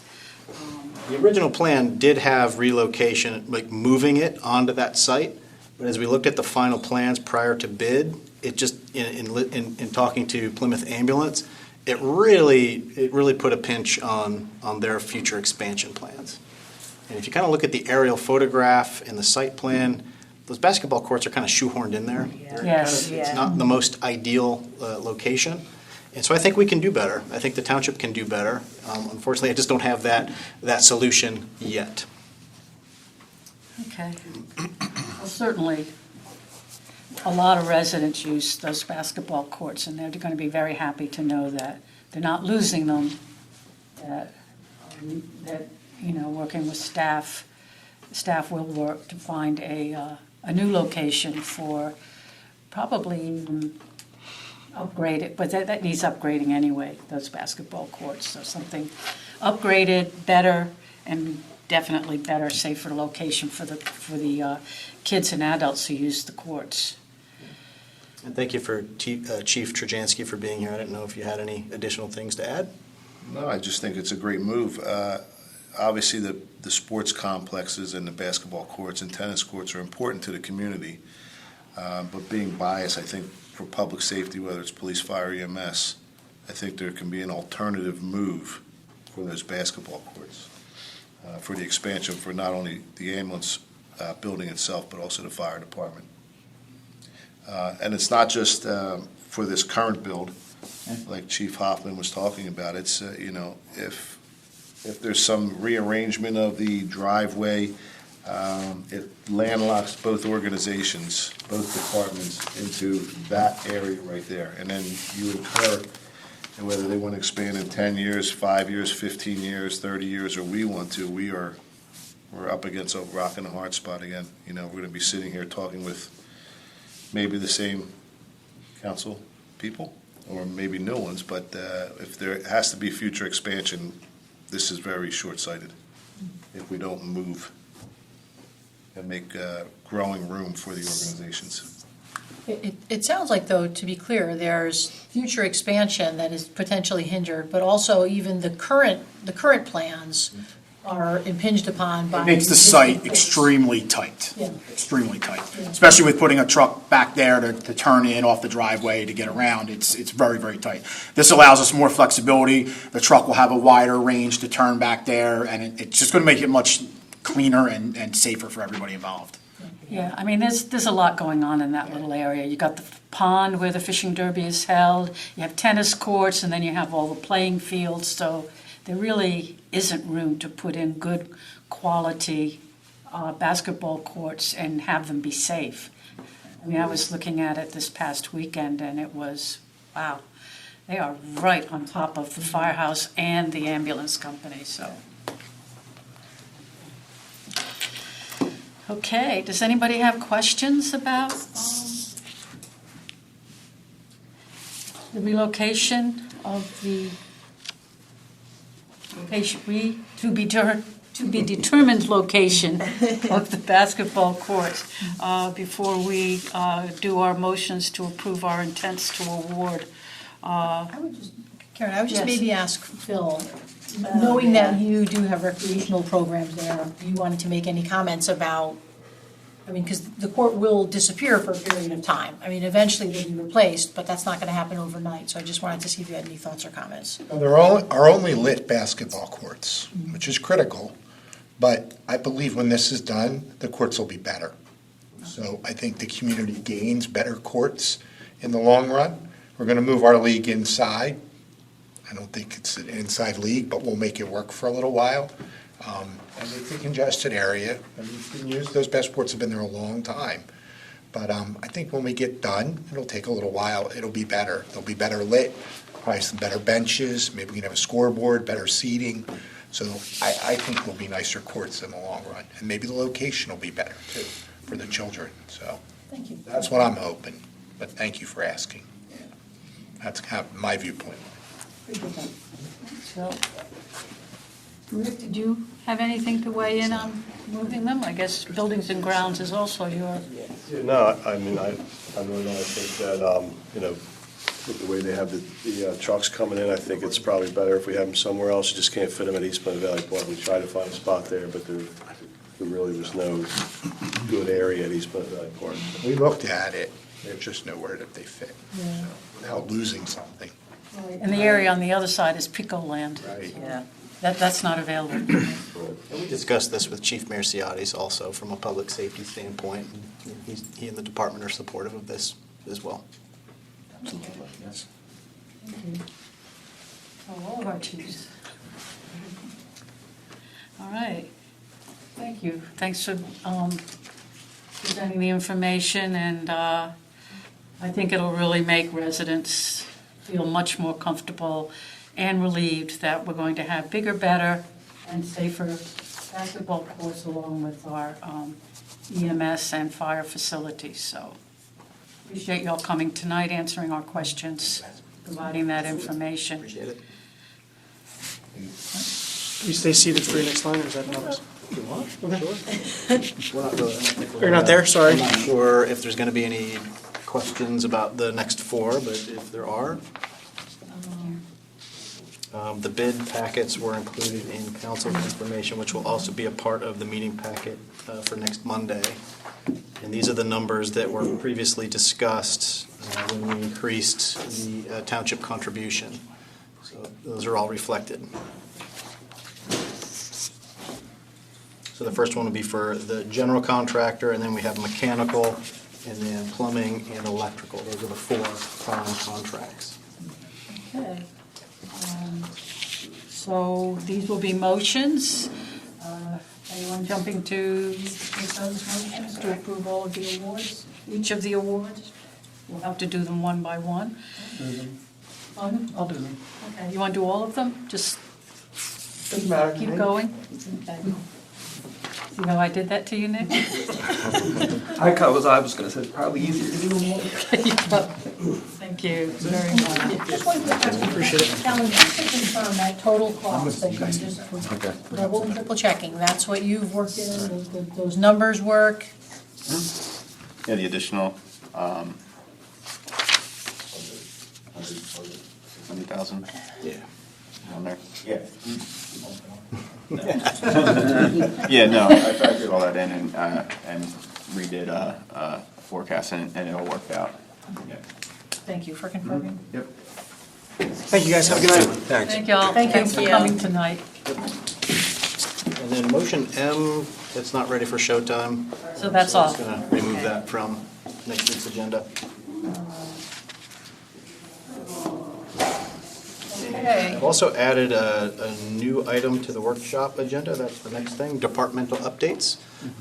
The original plan did have relocation, like moving it onto that site, but as we looked at the final plans prior to bid, it just, in talking to Plymouth Ambulance, it really put a pinch on their future expansion plans. And if you kind of look at the aerial photograph and the site plan, those basketball courts are kind of shoehorned in there. Yes. It's not the most ideal location. And so I think we can do better. I think the township can do better. Unfortunately, I just don't have that solution yet. Okay. Well, certainly, a lot of residents use those basketball courts, and they're going to be very happy to know that they're not losing them, that, working with staff will work to find a new location for probably even upgraded, but that needs upgrading anyway, those basketball courts. So something upgraded, better, and definitely better, safer location for the kids and adults who use the courts. And thank you for Chief Trajanski for being here. I didn't know if you had any additional things to add. No, I just think it's a great move. Obviously, the sports complexes and the basketball courts and tennis courts are important to the community. But being biased, I think for public safety, whether it's police, fire, EMS, I think there can be an alternative move for those basketball courts, for the expansion for not only the ambulance building itself, but also the fire department. And it's not just for this current build, like Chief Hoffman was talking about. It's, if there's some rearrangement of the driveway, it landlocks both organizations, both departments into that area right there. And then you incur, and whether they want to expand in 10 years, 5 years, 15 years, 30 years, or we want to, we're up against a rock and a hard spot again. We're going to be sitting here talking with maybe the same council people, or maybe new ones, but if there has to be future expansion, this is very short-sighted if we don't move and make growing room for the organizations. It sounds like, though, to be clear, there's future expansion that is potentially hindered, but also even the current plans are impinged upon by. It makes the site extremely tight, Yeah. extremely tight, especially with putting a truck back there to turn in off the driveway to get around. It's very, very tight. This allows us more flexibility. The truck will have a wider range to turn back there, and it's just going to make it much cleaner and safer for everybody involved. Yeah, I mean, there's a lot going on in that little area. You got the pond where the fishing derby is held, you have tennis courts, and then you have all the playing fields, so there really isn't room to put in good quality basketball courts and have them be safe. I mean, I was looking at it this past weekend, and it was, wow, they are right on top of the firehouse and the ambulance company, so. Okay, does anybody have questions about the relocation of the location, to be determined location of the basketball courts before we do our motions to approve our intents to award? Karen, I would just Yes. maybe ask Phil, knowing that you do have recreational programs there, do you want to make any comments about, I mean, because the court will disappear for a period of time. I mean, eventually they'll be replaced, but that's not going to happen overnight. So I just wanted to see if you had any thoughts or comments. There are only lit basketball courts, which is critical, but I believe when this is done, the courts will be better. So I think the community gains better courts in the long run. We're going to move our league inside. I don't think it's an inside league, but we'll make it work for a little while. And it's a congested area. I mean, it's been used, those passports have been there a long time. But I think when we get done, it'll take a little while, it'll be better. They'll be better lit, probably some better benches, maybe we can have a scoreboard, better seating. So I think there'll be nicer courts in the long run. And maybe the location will be better too for the children. So Thank you. that's what I'm hoping. But thank you for asking. That's kind of my viewpoint. So, Rick, did you have anything to weigh in on moving them? I guess Buildings and Grounds is also your, Yeah, no, I mean, I really don't, I think that, with the way they have the trucks coming in, I think it's probably better if we have them somewhere else. You just can't fit them at East Pleasant Valley Park. We tried to find a spot there, but there really was no good area at East Pleasant Valley Park. We looked at it, There's just nowhere that they fit, so, without losing something. And the area on the other side is Pico Land. Right. Yeah. That's not available. We discussed this with Chief Merciades also from a public safety standpoint. And he and the department are supportive of this as well. Absolutely, yes. Oh, all of our chiefs. All right. Thank you. Thanks for presenting the information, and I think it'll really make residents feel much more comfortable and relieved that we're going to have bigger, better, and safer basketball courts along with our EMS and fire facilities. So appreciate y'all coming tonight, answering our questions, providing that information. Appreciate it. You stay seated for your next line, or is that enough? We're not really, I don't think we're You're not there? Sorry. I'm not sure if there's going to be any questions about the next four, but if there are. The bid packets were included in council information, which will also be a part of the meeting packet for next Monday. And these are the numbers that were previously discussed when we increased the township contribution. So those are all reflected. So the first one will be for the general contractor, and then we have mechanical, and then plumbing and electrical. Those are the four prime contracts. Okay. So these will be motions. Anyone jumping to make those motions to approve all of the awards? Each of the awards? We'll have to do them one by one. Pardon? I'll do them. Okay, you want to do all of them? Just Doesn't matter to keep me. going? Okay. See how I did that to you, Nick? I was gonna say, probably easier to do them all. Thank you very much. Just one quick question. Appreciate it. Alan, just to confirm that total cost that you just, double and triple checking, that's what you've worked in, those numbers work? Yeah, the additional, 100,000 Yeah. on there. Yeah. Yeah, no, I factored all that in and redid forecast, and it all worked out. Yeah. Thank you for confirming. Yep. Thank you, guys. Have a good night. Thank y'all. Thank you. Thanks for coming tonight. And then motion M, that's not ready for showtime. So that's off. I'm just going to remove that from next week's agenda. Okay. I've also added a new item to the workshop agenda. That's the next thing, departmental updates.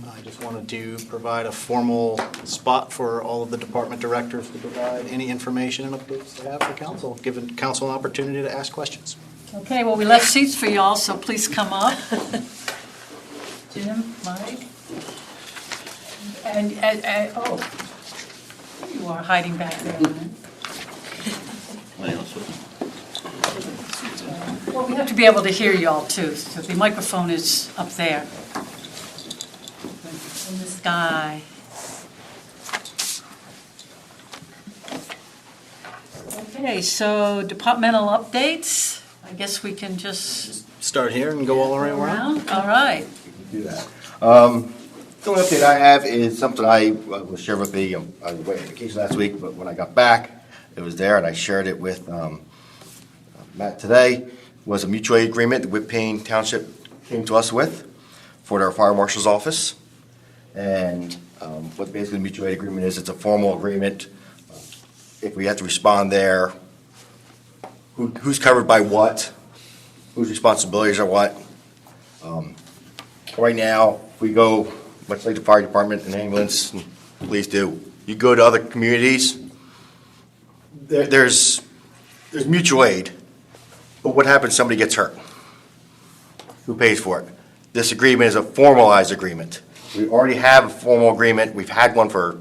I just wanted to provide a formal spot for all of the department directors to provide any information and updates they have for council, giving council an opportunity to ask questions. Okay, well, we left seats for y'all, so please come up. Jim, Mike. And, oh, you are hiding back there. Well, we have to be able to hear y'all too, so the microphone is up there. In the sky. Okay, so departmental updates. I guess we can just Start here and go all the way go around. around. All right. Do that. The only update I have is something I was shared with me. I was away on vacation last week, but when I got back, it was there, and I shared it with Matt today. Was a mutual aid agreement that Whippane Township came to us with for their fire marshal's office. And what basically the mutual aid agreement is, it's a formal agreement. If we have to respond there, who's covered by what, whose responsibilities are what. Right now, if we go, much like the fire department and ambulance, and police do, you go to other communities, there's mutual aid. But what happens if somebody gets hurt? Who pays for it? This agreement is a formalized agreement. We already have a formal agreement. We've had one for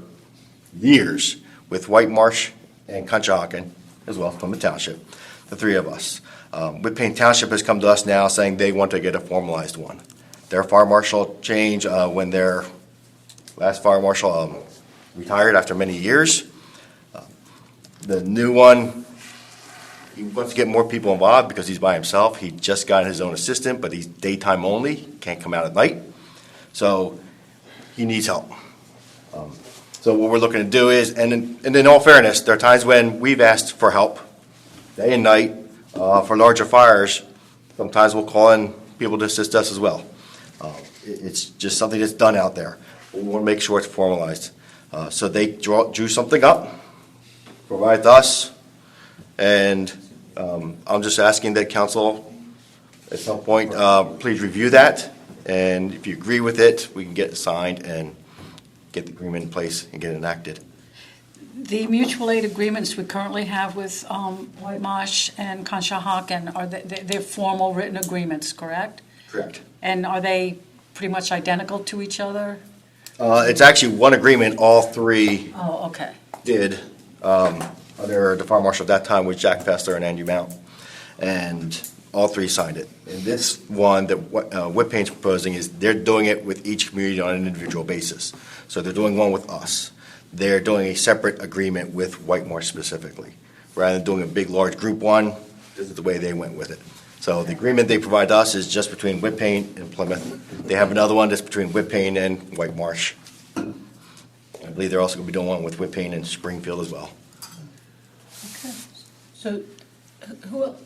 years with White Marsh and Conshohocken as well from the township, the three of us. Whippane Township has come to us now saying they want to get a formalized one. Their fire marshal changed when their last fire marshal retired after many years. The new one, he wants to get more people involved because he's by himself. He just got his own assistant, but he's daytime only, can't come out at night. So he needs help. So what we're looking to do is, and in all fairness, there are times when we've asked for help, day and night, for larger fires. Sometimes we'll call in people to assist us as well. It's just something that's done out there. We want to make sure it's formalized. So they drew something up, provide to us, and I'm just asking that council at some point, please review that, and if you agree with it, we can get it signed and get the agreement in place and get it enacted. The mutual aid agreements we currently have with White Marsh and Conshohocken, are they're formal written agreements, correct? Correct. And are they pretty much identical to each other? It's actually one agreement all three Oh, okay. did under the fire marshal at that time was Jack Fessler and Andrew Mount, and all three signed it. And this one that Whip Paint's proposing is they're doing it with each community on an individual basis. So they're doing one with us. They're doing a separate agreement with White Marsh specifically. Rather than doing a big, large group one, this is the way they went with it. So the agreement they provide to us is just between Whip Paint and Plymouth. They have another one that's between Whip Paint and White Marsh. I believe they're also going to be doing one with Whip Paint and Springfield as well. Okay. So,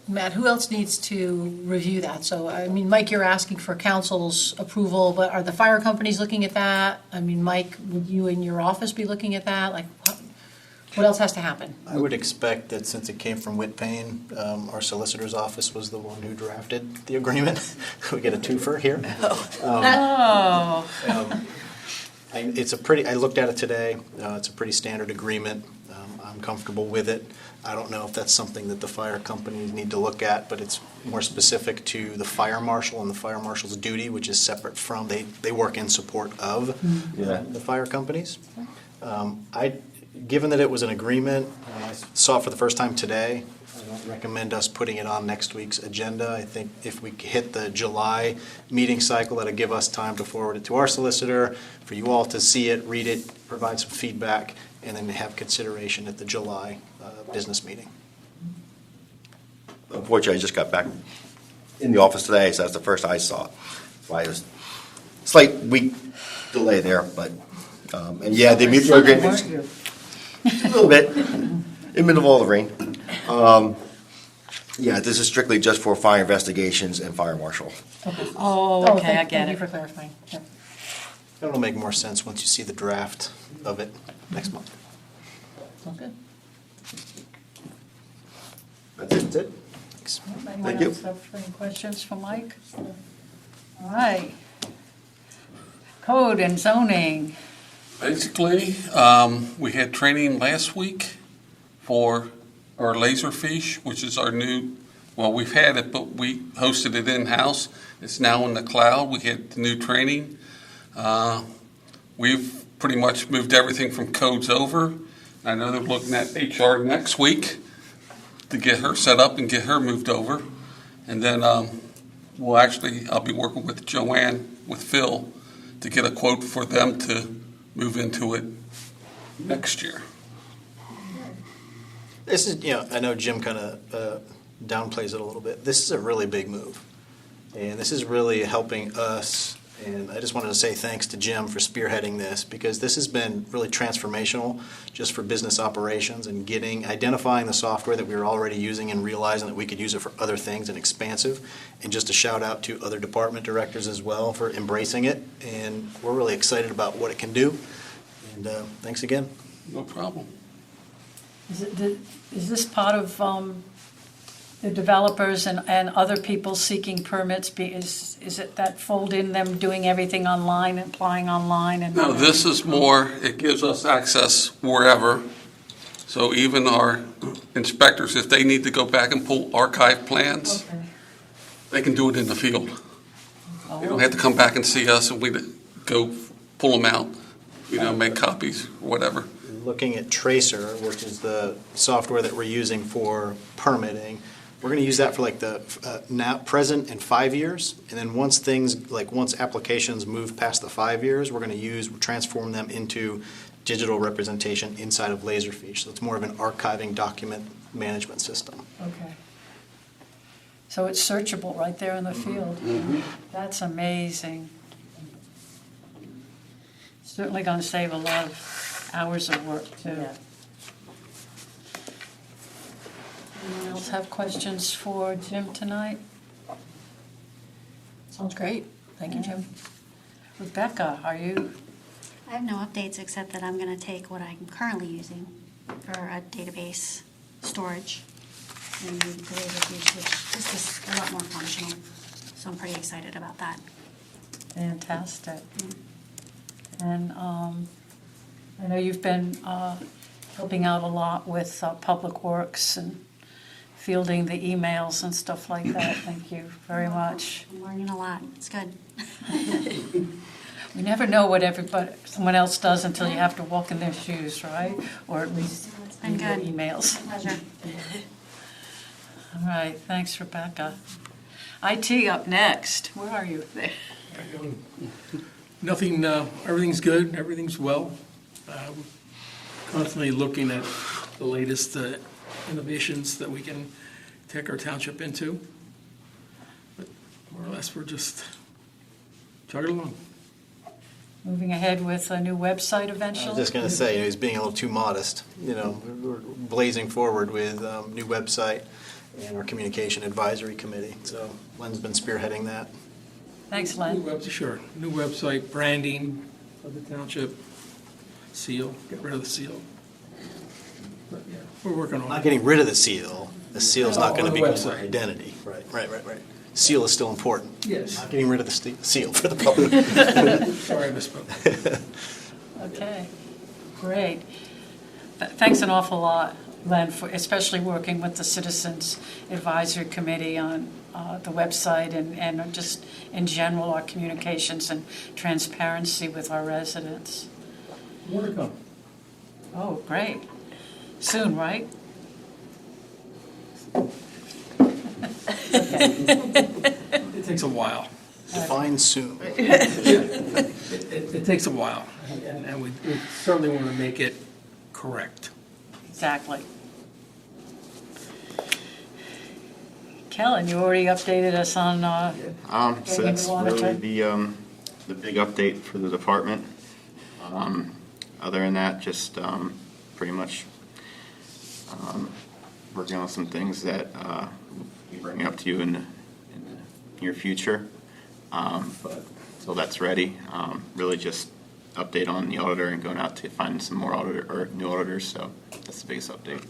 Matt, who else needs to review that? So, I mean, Mike, you're asking for council's approval, but are the fire companies looking at that? I mean, Mike, would you in your office be looking at that? Like, what else has to happen? I would expect that since it came from Whit Payne, our solicitor's office was the one who drafted the agreement. We get a twofer here. Oh. I looked at it today. It's a pretty standard agreement. I'm comfortable with it. I don't know if that's something that the fire companies need to look at, but it's more specific to the fire marshal and the fire marshal's duty, which is separate from, they work in support of the fire companies. Given that it was an agreement, I saw it for the first time today. I don't recommend us putting it on next week's agenda. I think if we hit the July meeting cycle, that'll give us time to forward it to our solicitor, for you all to see it, read it, provide some feedback, and then have consideration at the July business meeting. Unfortunately, I just got back in the office today, so that's the first I saw it. Why it was slight week delay there, but, and yeah, the mutual agreements, a little bit, in the middle of all the rain. Yeah, this is strictly just for fire investigations and fire marshal. Oh, okay, I get Thank you it. for clarifying. Yeah. It'll make more sense once you see the draft of it next month. Okay. That's it. Anyone you. else have any questions for Mike? All right. Code and zoning. Basically, we had training last week for our Laserfish, which is our new, well, we've had it, but we hosted it in-house. It's now in the cloud. We had the new training. We've pretty much moved everything from codes over. I know they're looking at HR next week to get her set up and get her moved over. And then I'll be working with Joanne, with Phil, to get a quote for them to move into it next year. This is, I know Jim kind of downplays it a little bit. This is a really big move. And this is really helping us. And I just wanted to say thanks to Jim for spearheading this, because this has been really transformational just for business operations and identifying the software that we were already using and realizing that we could use it for other things and expansive. And just a shout out to other department directors as well for embracing it. And we're really excited about what it can do. And thanks again. No problem. Is this part of the developers and other people seeking permits? Is it that fold in them doing everything online and applying online? And No, this is more, it gives us access wherever. So even our inspectors, if they need to go back and pull archive plans, they can do it in the field. They don't have to come back and see us and we go pull them out, make copies, or whatever. Looking at Tracer, which is the software that we're using for permitting, we're going to use that for like the now, present, and 5 years. And then once applications move past the 5 years, we're going to transform them into digital representation inside of Laserfish. So it's more of an archiving document management system. Okay. So it's searchable right there in the field. That's amazing. Certainly going to save a lot of hours of work too. Yeah. Anyone else have questions for Jim tonight? Sounds great. Thank you, Jim. Rebecca, are you, I have no updates except that I'm going to take what I'm currently using for a database storage and move it to Razorfish, which is just a lot more functional. So I'm pretty excited about that. fantastic. And I know you've been helping out a lot with Public Works and fielding the emails and stuff like that. Thank you very much. I'm learning a lot. It's good. We never know what someone else does until you have to walk in their shoes, right? Or at least It's been read their good. emails. Pleasure. All right, thanks, Rebecca. IT up next. Where are you there? Nothing, everything's good, everything's well. Constantly looking at the latest innovations that we can take our township into. But more or less, we're just chugging along. Moving ahead with a new website I eventually? was just going to say, he's being a little too modest. We're blazing forward with new website and our communication advisory committee. So Len's been spearheading that. Thanks, Len. Sure, new website, branding of the township, seal, get rid of the seal. But yeah, we're working on it. Not getting rid of the seal. The seal's not going to On the become website. our identity. Right. Seal is still important. Yes. Not getting rid of the seal for the public. Sorry, I misspoke. Okay, great. Thanks an awful lot, Len, for especially working with the Citizens Advisory Committee on the website and just in general our communications and transparency with our residents. More to come. Oh, great. Soon, right? It takes a while. Define soon. It takes a while, and we certainly want to make it correct. Exactly. Kellen, you already updated us on, So Maybe that's you wanna really try- the big update for the department. Other than that, just pretty much working on some things that we'll be bringing up to you in the near future. But until that's ready, really just update on the auditor and going out to find some more new auditors. So that's the biggest update.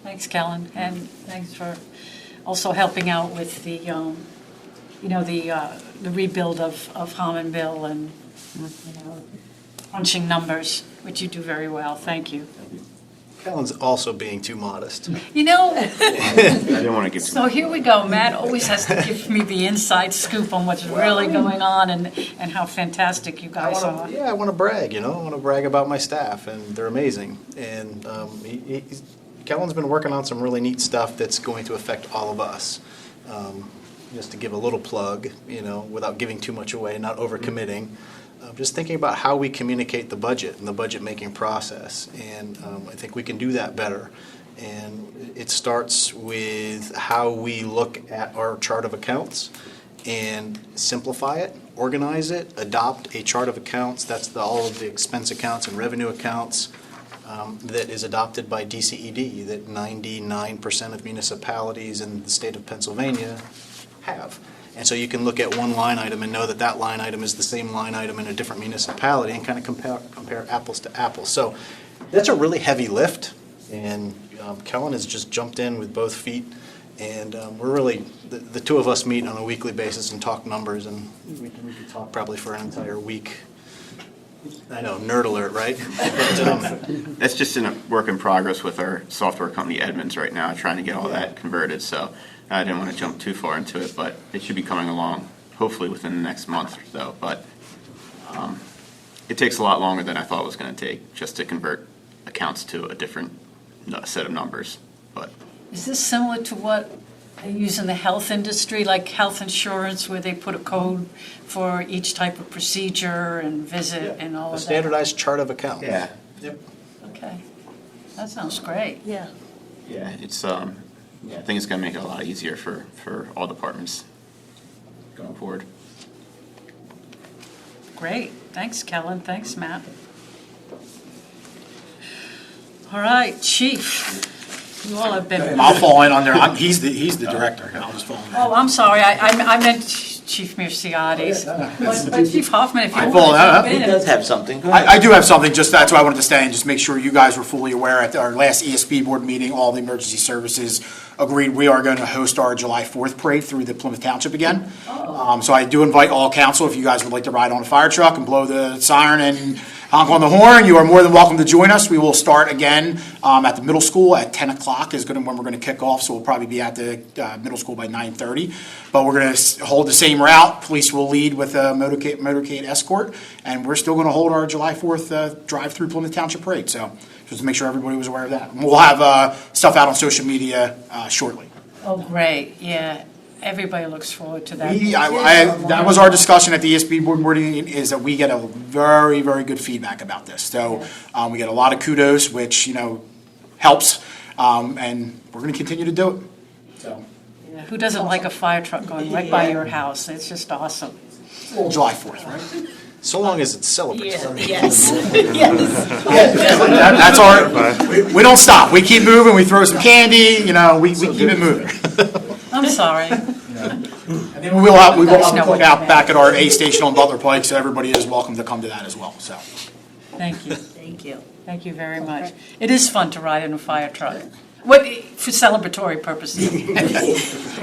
thanks, Kellen, and thanks for also helping out with the, the rebuild of Harmonville and, crunching numbers, which you do very well. Thank you. Kellen's also being too modest. I didn't want to give So here we go. Matt always has to give me the inside scoop on what's really going on and how fantastic you guys are. I want to brag, I want to brag about my staff, and they're amazing. And Kellen's been working on some really neat stuff that's going to affect all of us. Just to give a little plug, without giving too much away, not overcommitting. Just thinking about how we communicate the budget and the budget-making process. And I think we can do that better. And it starts with how we look at our chart of accounts and simplify it, organize it, adopt a chart of accounts. That's all of the expense accounts and revenue accounts that is adopted by DCED, that 99% of municipalities in the state of Pennsylvania have. And so you can look at one line item and know that that line item is the same line item in a different municipality and kind of compare apples to apples. So that's a really heavy lift, and Kellen has just jumped in with both feet. And we're really, the two of us meet on a weekly basis and talk numbers, and we could talk probably for an entire week. I know, nerd alert, right? But, That's just in a work in progress with our software company Edmunds right now, trying to get all that converted. So I didn't want to jump too far into it, but it should be coming along hopefully within the next month or so. But it takes a lot longer than I thought it was going to take just to convert accounts to a different set of numbers. But Is this similar to what they use in the health industry, like health insurance, where they put a code for each type of procedure and visit and all a of that? standardized chart of accounts. Yeah. Yep. Okay, that sounds great. Yeah. yeah, it's I think it's going to make it a lot easier for all departments going forward. Great, thanks, Kellen, thanks, Matt. All right, Chief, you all have been. I'll fall in under, he's the director, I'll just fall in. Oh, I'm sorry, I meant Chief Mirciades. But Chief Hoffman, if you I want fall to out. jump in. He does have something. Go ahead. I do have something, just that's why I wanted to stay and just make sure you guys were fully aware. At our last ESB board meeting, all the emergency services agreed we are going to host our July 4th parade through the Plymouth Township again. So I do invite all council, if you guys would like to ride on a fire truck and blow the siren and honk on the horn, you are more than welcome to join us. We will start again at the middle school at 10 o'clock is when we're going to kick off, so we'll probably be at the middle school by 9:30. But we're going to hold the same route. Police will lead with a motorcade escort, and we're still going to hold our July 4th drive-through Plymouth Township parade. So just to make sure everybody was aware of that. And we'll have stuff out on social media shortly. Oh, great, yeah. Everybody looks forward to that. That was our discussion at the ESB board meeting, is that we get a very, very good feedback about this. So we get a lot of kudos, which, helps, and we're going to continue to do it. So Yeah, who doesn't like a fire truck going right by your house? It's just awesome. July 4th, right? So long as it's celebratory. Yes, That's our, we don't stop. We keep moving, we throw some candy, we keep it moving. I'm sorry. And then we will have a cookout back at our A station on Butler Pike, so everybody is welcome to come to that as well, so. Thank you. Thank you. Thank you very much. It is fun to ride in a fire truck. For celebratory purposes,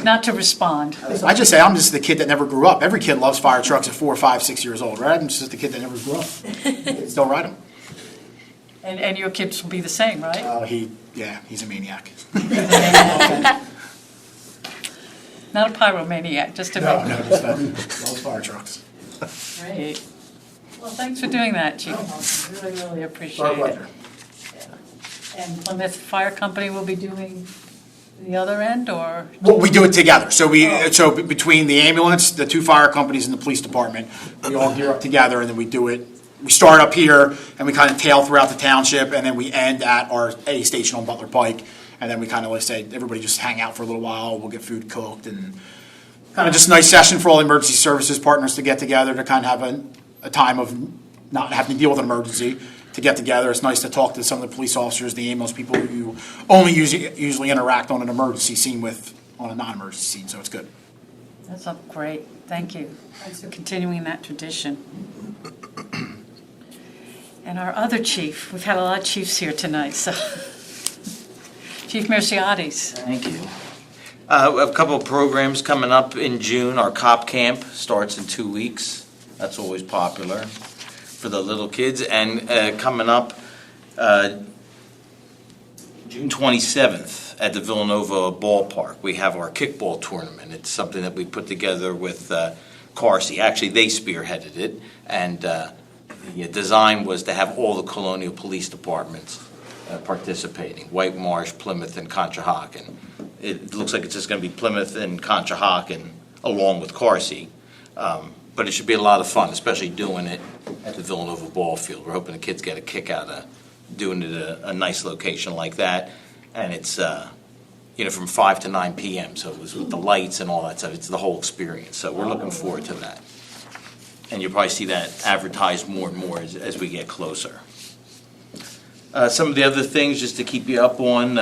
not to respond. I just say, I'm just the kid that never grew up. Every kid loves fire trucks at 4, 5, 6 years old, right? I'm just the kid that never grew up. Still ride them. And your kids will be the same, right? He's a maniac. Not a pyromaniac, just a No, maniac. just loves fire trucks. Great. Well, thanks for doing that, Chief. I really, really appreciate Our it. pleasure. And Plymouth Fire Company will be doing the other end, or? Well, we do it together. So between the ambulance, the 2 fire companies, and the police department, we all gear up together, and then we do it. We start up here, and we kind of tail throughout the township, and then we end at our A station on Butler Pike. And then we kind of like say, everybody just hang out for a little while. We'll get food cooked, and kind of just a nice session for all the emergency services partners to get together to kind of have a time of not having to deal with an emergency, to get together. It's nice to talk to some of the police officers, the ambulance people who you only usually interact on an emergency scene with on a non-emergency scene, so it's good. That's great. Thank you. Thanks for continuing that tradition. And our other chief, we've had a lot of chiefs here tonight, so. Chief Mirciades. Thank you. A couple of programs coming up in June. Our cop camp starts in 2 weeks. That's always popular for the little kids. And coming up June 27th at the Villanova Ballpark, we have our kickball tournament. It's something that we put together with Carsey. Actually, they spearheaded it. And the design was to have all the Colonial Police Departments participating, White Marsh, Plymouth, and Conshohocken. It looks like it's just going to be Plymouth and Conshohocken along with Carsey. But it should be a lot of fun, especially doing it at the Villanova ball field. We're hoping the kids get a kick out of doing it at a nice location like that. And it's, from 5 to 9 p.m., so it was with the lights and all that stuff. It's the whole experience. So we're looking forward to that. And you'll probably see that advertised more and more as we get closer. Some of the other things, just to keep you up on,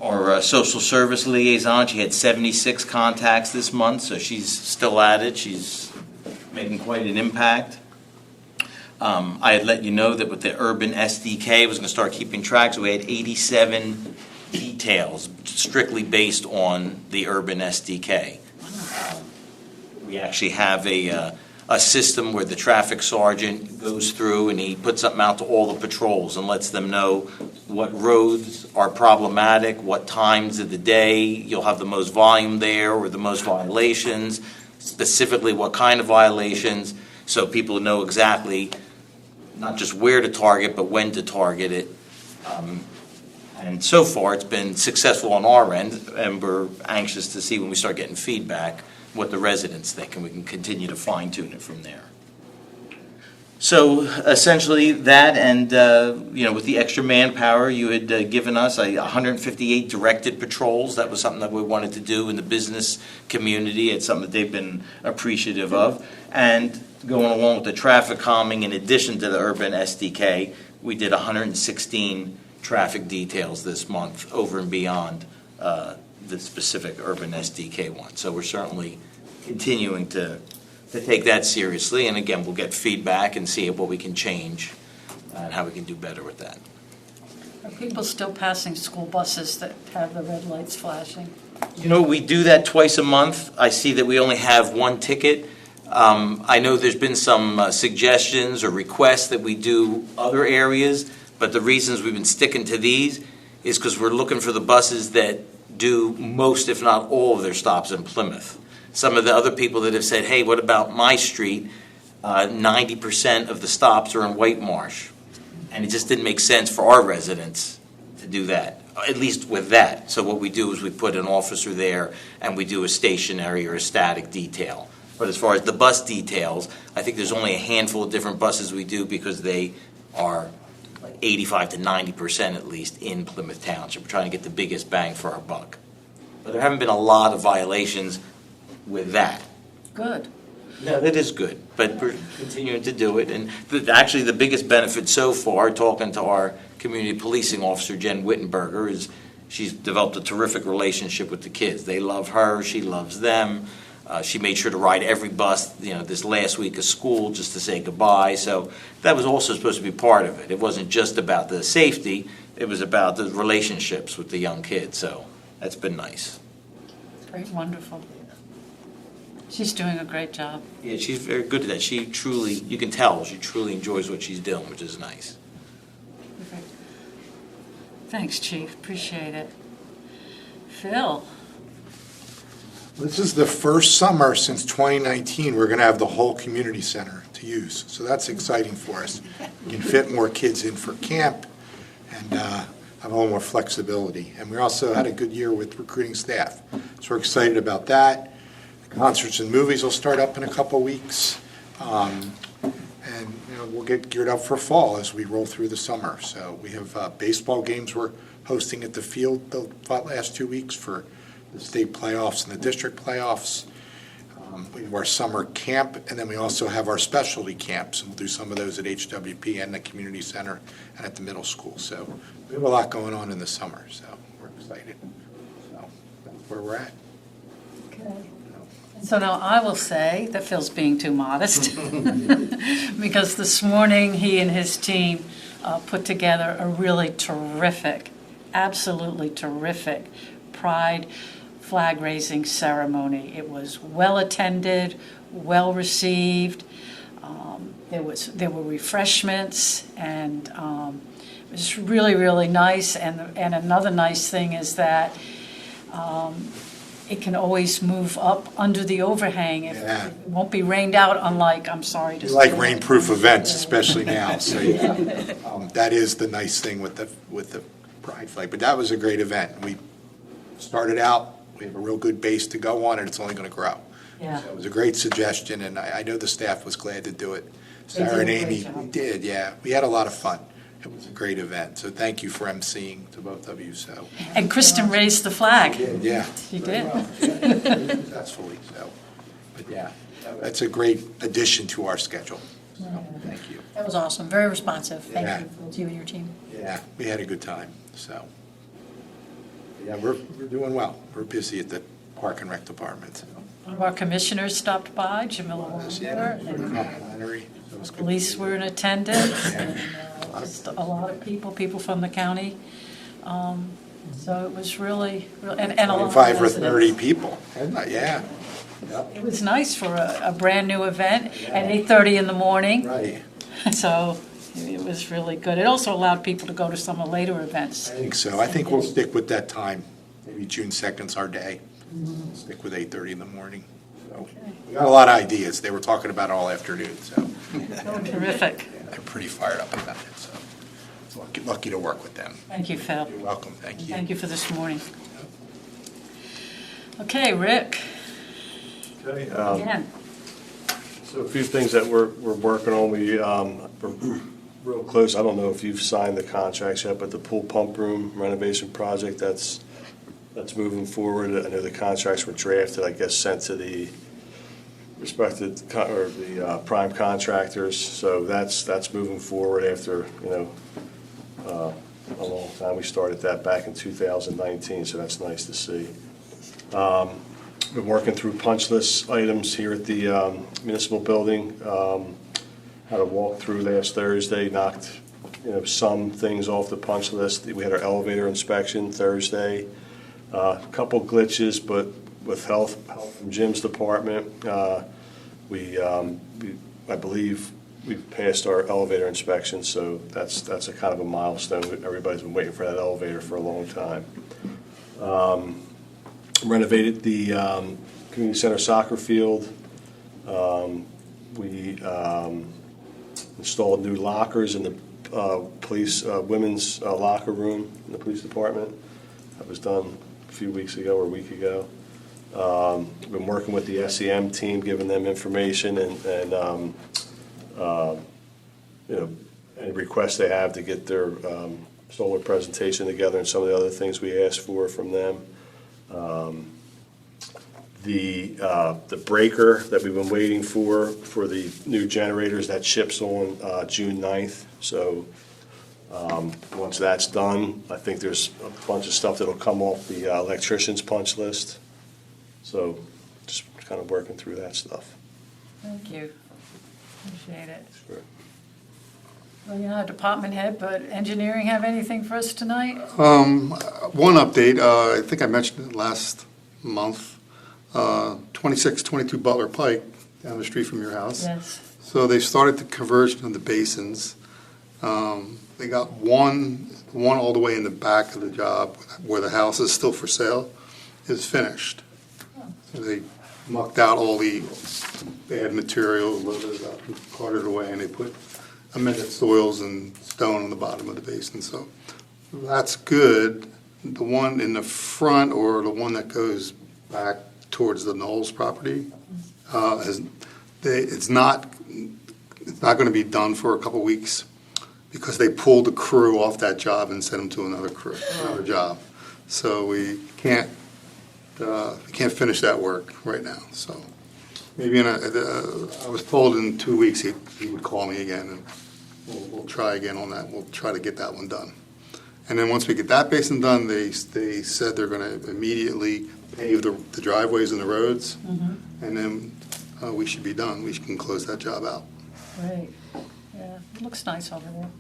our social service liaison, she had 76 contacts this month, so she's still at it. She's making quite an impact. I had let you know that with the Urban SDK, I was going to start keeping track, so we had 87 details strictly based on the Urban SDK. We actually have a system where the traffic sergeant goes through and he puts something out to all the patrols and lets them know what roads are problematic, what times of the day you'll have the most volume there or the most violations, specifically what kind of violations, so people know exactly not just where to target, but when to target it. And so far, it's been successful on our end, and we're anxious to see when we start getting feedback what the residents think, and we can continue to fine-tune it from there. So essentially that, and with the extra manpower you had given us, 158 directed patrols. That was something that we wanted to do in the business community. It's something that they've been appreciative of. And going along with the traffic calming, in addition to the Urban SDK, we did 116 traffic details this month over and beyond the specific urban SDK one. So we're certainly continuing to take that seriously, and again, we'll get feedback and see what we can change and how we can do better with that. Are people still passing school buses that have the red lights flashing? You know, we do that twice a month. I see that we only have one ticket. I know there's been some suggestions or requests that we do other areas, but the reasons we've been sticking to these is because we're looking for the buses that do most, if not all, of their stops in Plymouth. Some of the other people that have said, hey, what about my street? 90% of the stops are in White Marsh. And it just didn't make sense for our residents to do that, at least with that. So what we do is we put an officer there and we do a stationary or a static detail. But as far as the bus details, I think there's only a handful of different buses we do because they are like 85 to 90% at least in Plymouth Township. We're trying to get the biggest bang for our buck. But there haven't been a lot of violations with that. Good. No, that is good, but we're continuing to do it. And actually, the biggest benefit so far, talking to our community policing officer, Jen Wittenberger, is she's developed a terrific relationship with the kids. They love her, she loves them. She made sure to ride every bus, this last week of school just to say goodbye. So that was also supposed to be part of it. It wasn't just about the safety, it was about the relationships with the young kids. So that's been nice. Great, wonderful. She's doing a great job. Yeah, she's very good at that. She truly, you can tell, she truly enjoys what she's doing, which is nice. Perfect. Thanks, Chief. Appreciate it. Phil? This is the first summer since 2019 we're going to have the whole community center to use. So that's exciting for us. We can fit more kids in for camp and have a little more flexibility. And we also had a good year with recruiting staff. So we're excited about that. Concerts and movies will start up in a couple weeks. And we'll get geared up for fall as we roll through the summer. So we have baseball games we're hosting at the field the last 2 weeks for the state playoffs and the district playoffs. We have our summer camp, and then we also have our specialty camps, and we'll do some of those at HWP and the community center and at the middle school. So we have a lot going on in the summer, so we're excited. So that's where we're at. Okay. So now I will say that Phil's being too modest because this morning he and his team put together a really terrific, absolutely terrific Pride flag raising ceremony. It was well attended, well received. There were refreshments, and it was really, really nice. And another nice thing is that it can always move up under the overhang. It won't be rained out, unlike, I'm sorry to say. We like rainproof events, especially now. So that is the nice thing with the Pride flag. But that was a great event. We started out, we have a real good base to go on, and it's only going to grow. Yeah. So it was a great suggestion, and I know the staff was glad to do it. They did Sarah and a great Amy, job. we did, yeah. We had a lot of fun. It was a great event, so thank you for emceeing to both of you, so. And Kristen raised the flag. Yeah. She did. Successfully, so, but yeah, that's a great addition to our schedule, so, thank you. That was awesome, very responsive. Yeah. Thank you, Phil, to you and your team. Yeah, we had a good time, so. Yeah, we're doing well. We're busy at the Park and Rec Department, so. One of our commissioners stopped by, Jamila Walker, and Complimentary, so it was good. police were in attendance, and just a lot of people from the county. So it was really, and a lot of 25 or residents. 30 people, yeah. Yep. It was nice for a brand-new event at 8:30 in the morning. Right. So it was really good. It also allowed people to go to some of the later events. I think so. I think we'll stick with that time. Maybe June 2nd's our day. Stick with 8:30 in the morning. So we got a lot of ideas. They were talking about it all afternoon, so. Terrific. They're pretty fired up about it, so. Lucky to work with them. Thank you, Phil. You're welcome. Thank you. Thank you for this morning. Okay, Rick. Okay, Again. so a few things that we're working on. We're real close. I don't know if you've signed the contracts yet, but the pool pump room renovation project, that's moving forward. I know the contracts were drafted, I guess, sent to the respected, or the prime contractors. So that's moving forward after, a long time. We started that back in 2019, so that's nice to see. Been working through punch list items here at the municipal building. Had a walkthrough last Thursday, knocked, some things off the punch list. We had our elevator inspection Thursday. A couple glitches, but with help from Jim's department, I believe we've passed our elevator inspection, so that's a kind of a milestone. Everybody's been waiting for that elevator for a long time. Renovated the community center soccer field. We installed new lockers in the police women's locker room in the police department. That was done a few weeks ago or a week ago. Been working with the SEM team, giving them information and any requests they have to get their solar presentation together and some of the other things we asked for from them. The breaker that we've been waiting for the new generators, that ships on June 9th. So once that's done, I think there's a bunch of stuff that'll come off the electrician's punch list. So just kind of working through that stuff. Thank you. Appreciate it. Sure. Well, you're not a department head, but engineering have anything for us tonight? One update, I think I mentioned it last month, 2622 Butler Pike, down the street from your house. Yes. So they started the conversion of the basins. They got one all the way in the back of the job where the house is still for sale, is finished. So they mucked out all the bad material, loaded it up, and carted it away, and they put amended soils and stone on the bottom of the basin. So that's good. The one in the front, or the one that goes back towards the Knowles property, it's not going to be done for a couple weeks because they pulled the crew off that job and sent them to another job. So we can't finish that work right now. So maybe I was told in 2 weeks he would call me again, and we'll try again on that. We'll try to get that one done. And then once we get that basin done, they said they're going to immediately pave the driveways and the roads, and then we should be done. We can close that job out. Great. Yeah, it looks nice over there.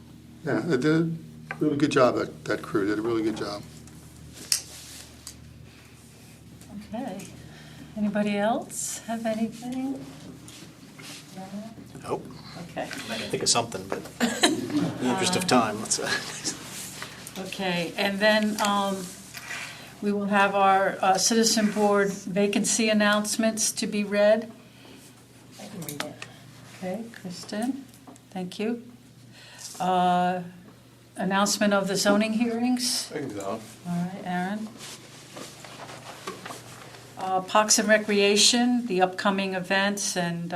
Yeah, they did a really good job. That crew did a really good job. Okay. Anybody else have anything? Nope. Okay. I can think of something, but in the interest of time, let's. Okay, and then we will have our citizen board vacancy announcements to be read. I can read it. Okay, Kristen, thank you. Announcement of the zoning hearings. I can go. All right, Aaron. Parks and Recreation, the upcoming events, and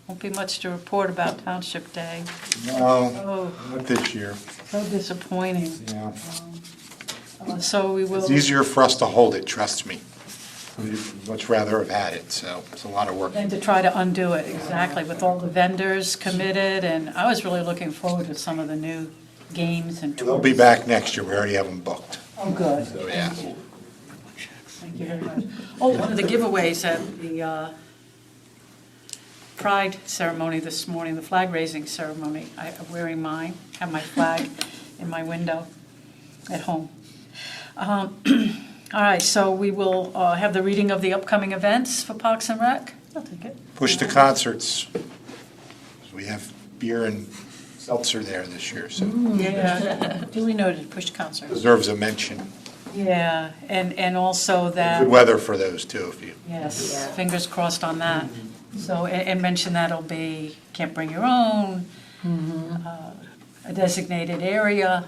won't be much to report about Township Day. No, not this year. So disappointing. Yeah. So we will. It's easier for us to hold it, trust me. We'd much rather have had it, so it's a lot of work. And to try to undo it, exactly, with all the vendors committed, and I was really looking forward to some of the new games and tours. They'll be back next year, we already have them booked. Oh, good. So, yeah. Thank you very much. Oh, one of the giveaways at the Pride ceremony this morning, the flag raising ceremony, I'm wearing mine, have my flag in my window at home. All right, so we will have the reading of the upcoming events for Parks and Rec. I'll take it. Push the concerts. We have beer and seltzer there this year, so Yeah, duly noted, push concert. deserves a mention. Yeah, and also that. Good weather for those too, if you. Yes, fingers crossed on that. So, and mention that'll be, can't bring your own, a designated area.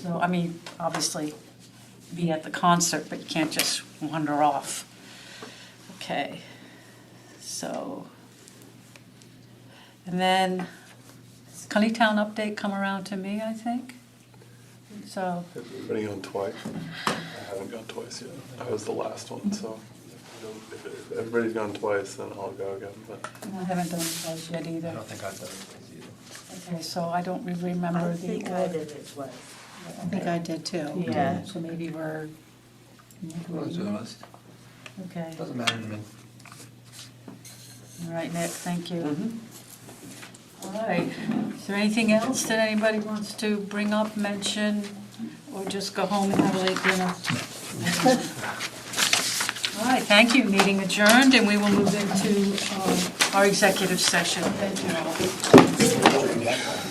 So, I mean, obviously, be at the concert, but you can't just wander off. Okay, so, and then, Cunnytown update come around to me, I think. So, Everybody gone twice? I haven't gone twice yet. I was the last one, so if everybody's gone twice, then I'll go again. But I haven't done those yet either. I don't think I've done it either. Okay, so I don't really remember I the think I order. did it twice. I think I did too. Yeah. So maybe we're. Okay. Doesn't matter to me. All right, Nick, thank you. All right, is there anything else that anybody wants to bring up, mention, or just go home and have a late dinner? All right, thank you, meeting adjourned, and we will move into our executive session. Thank you all.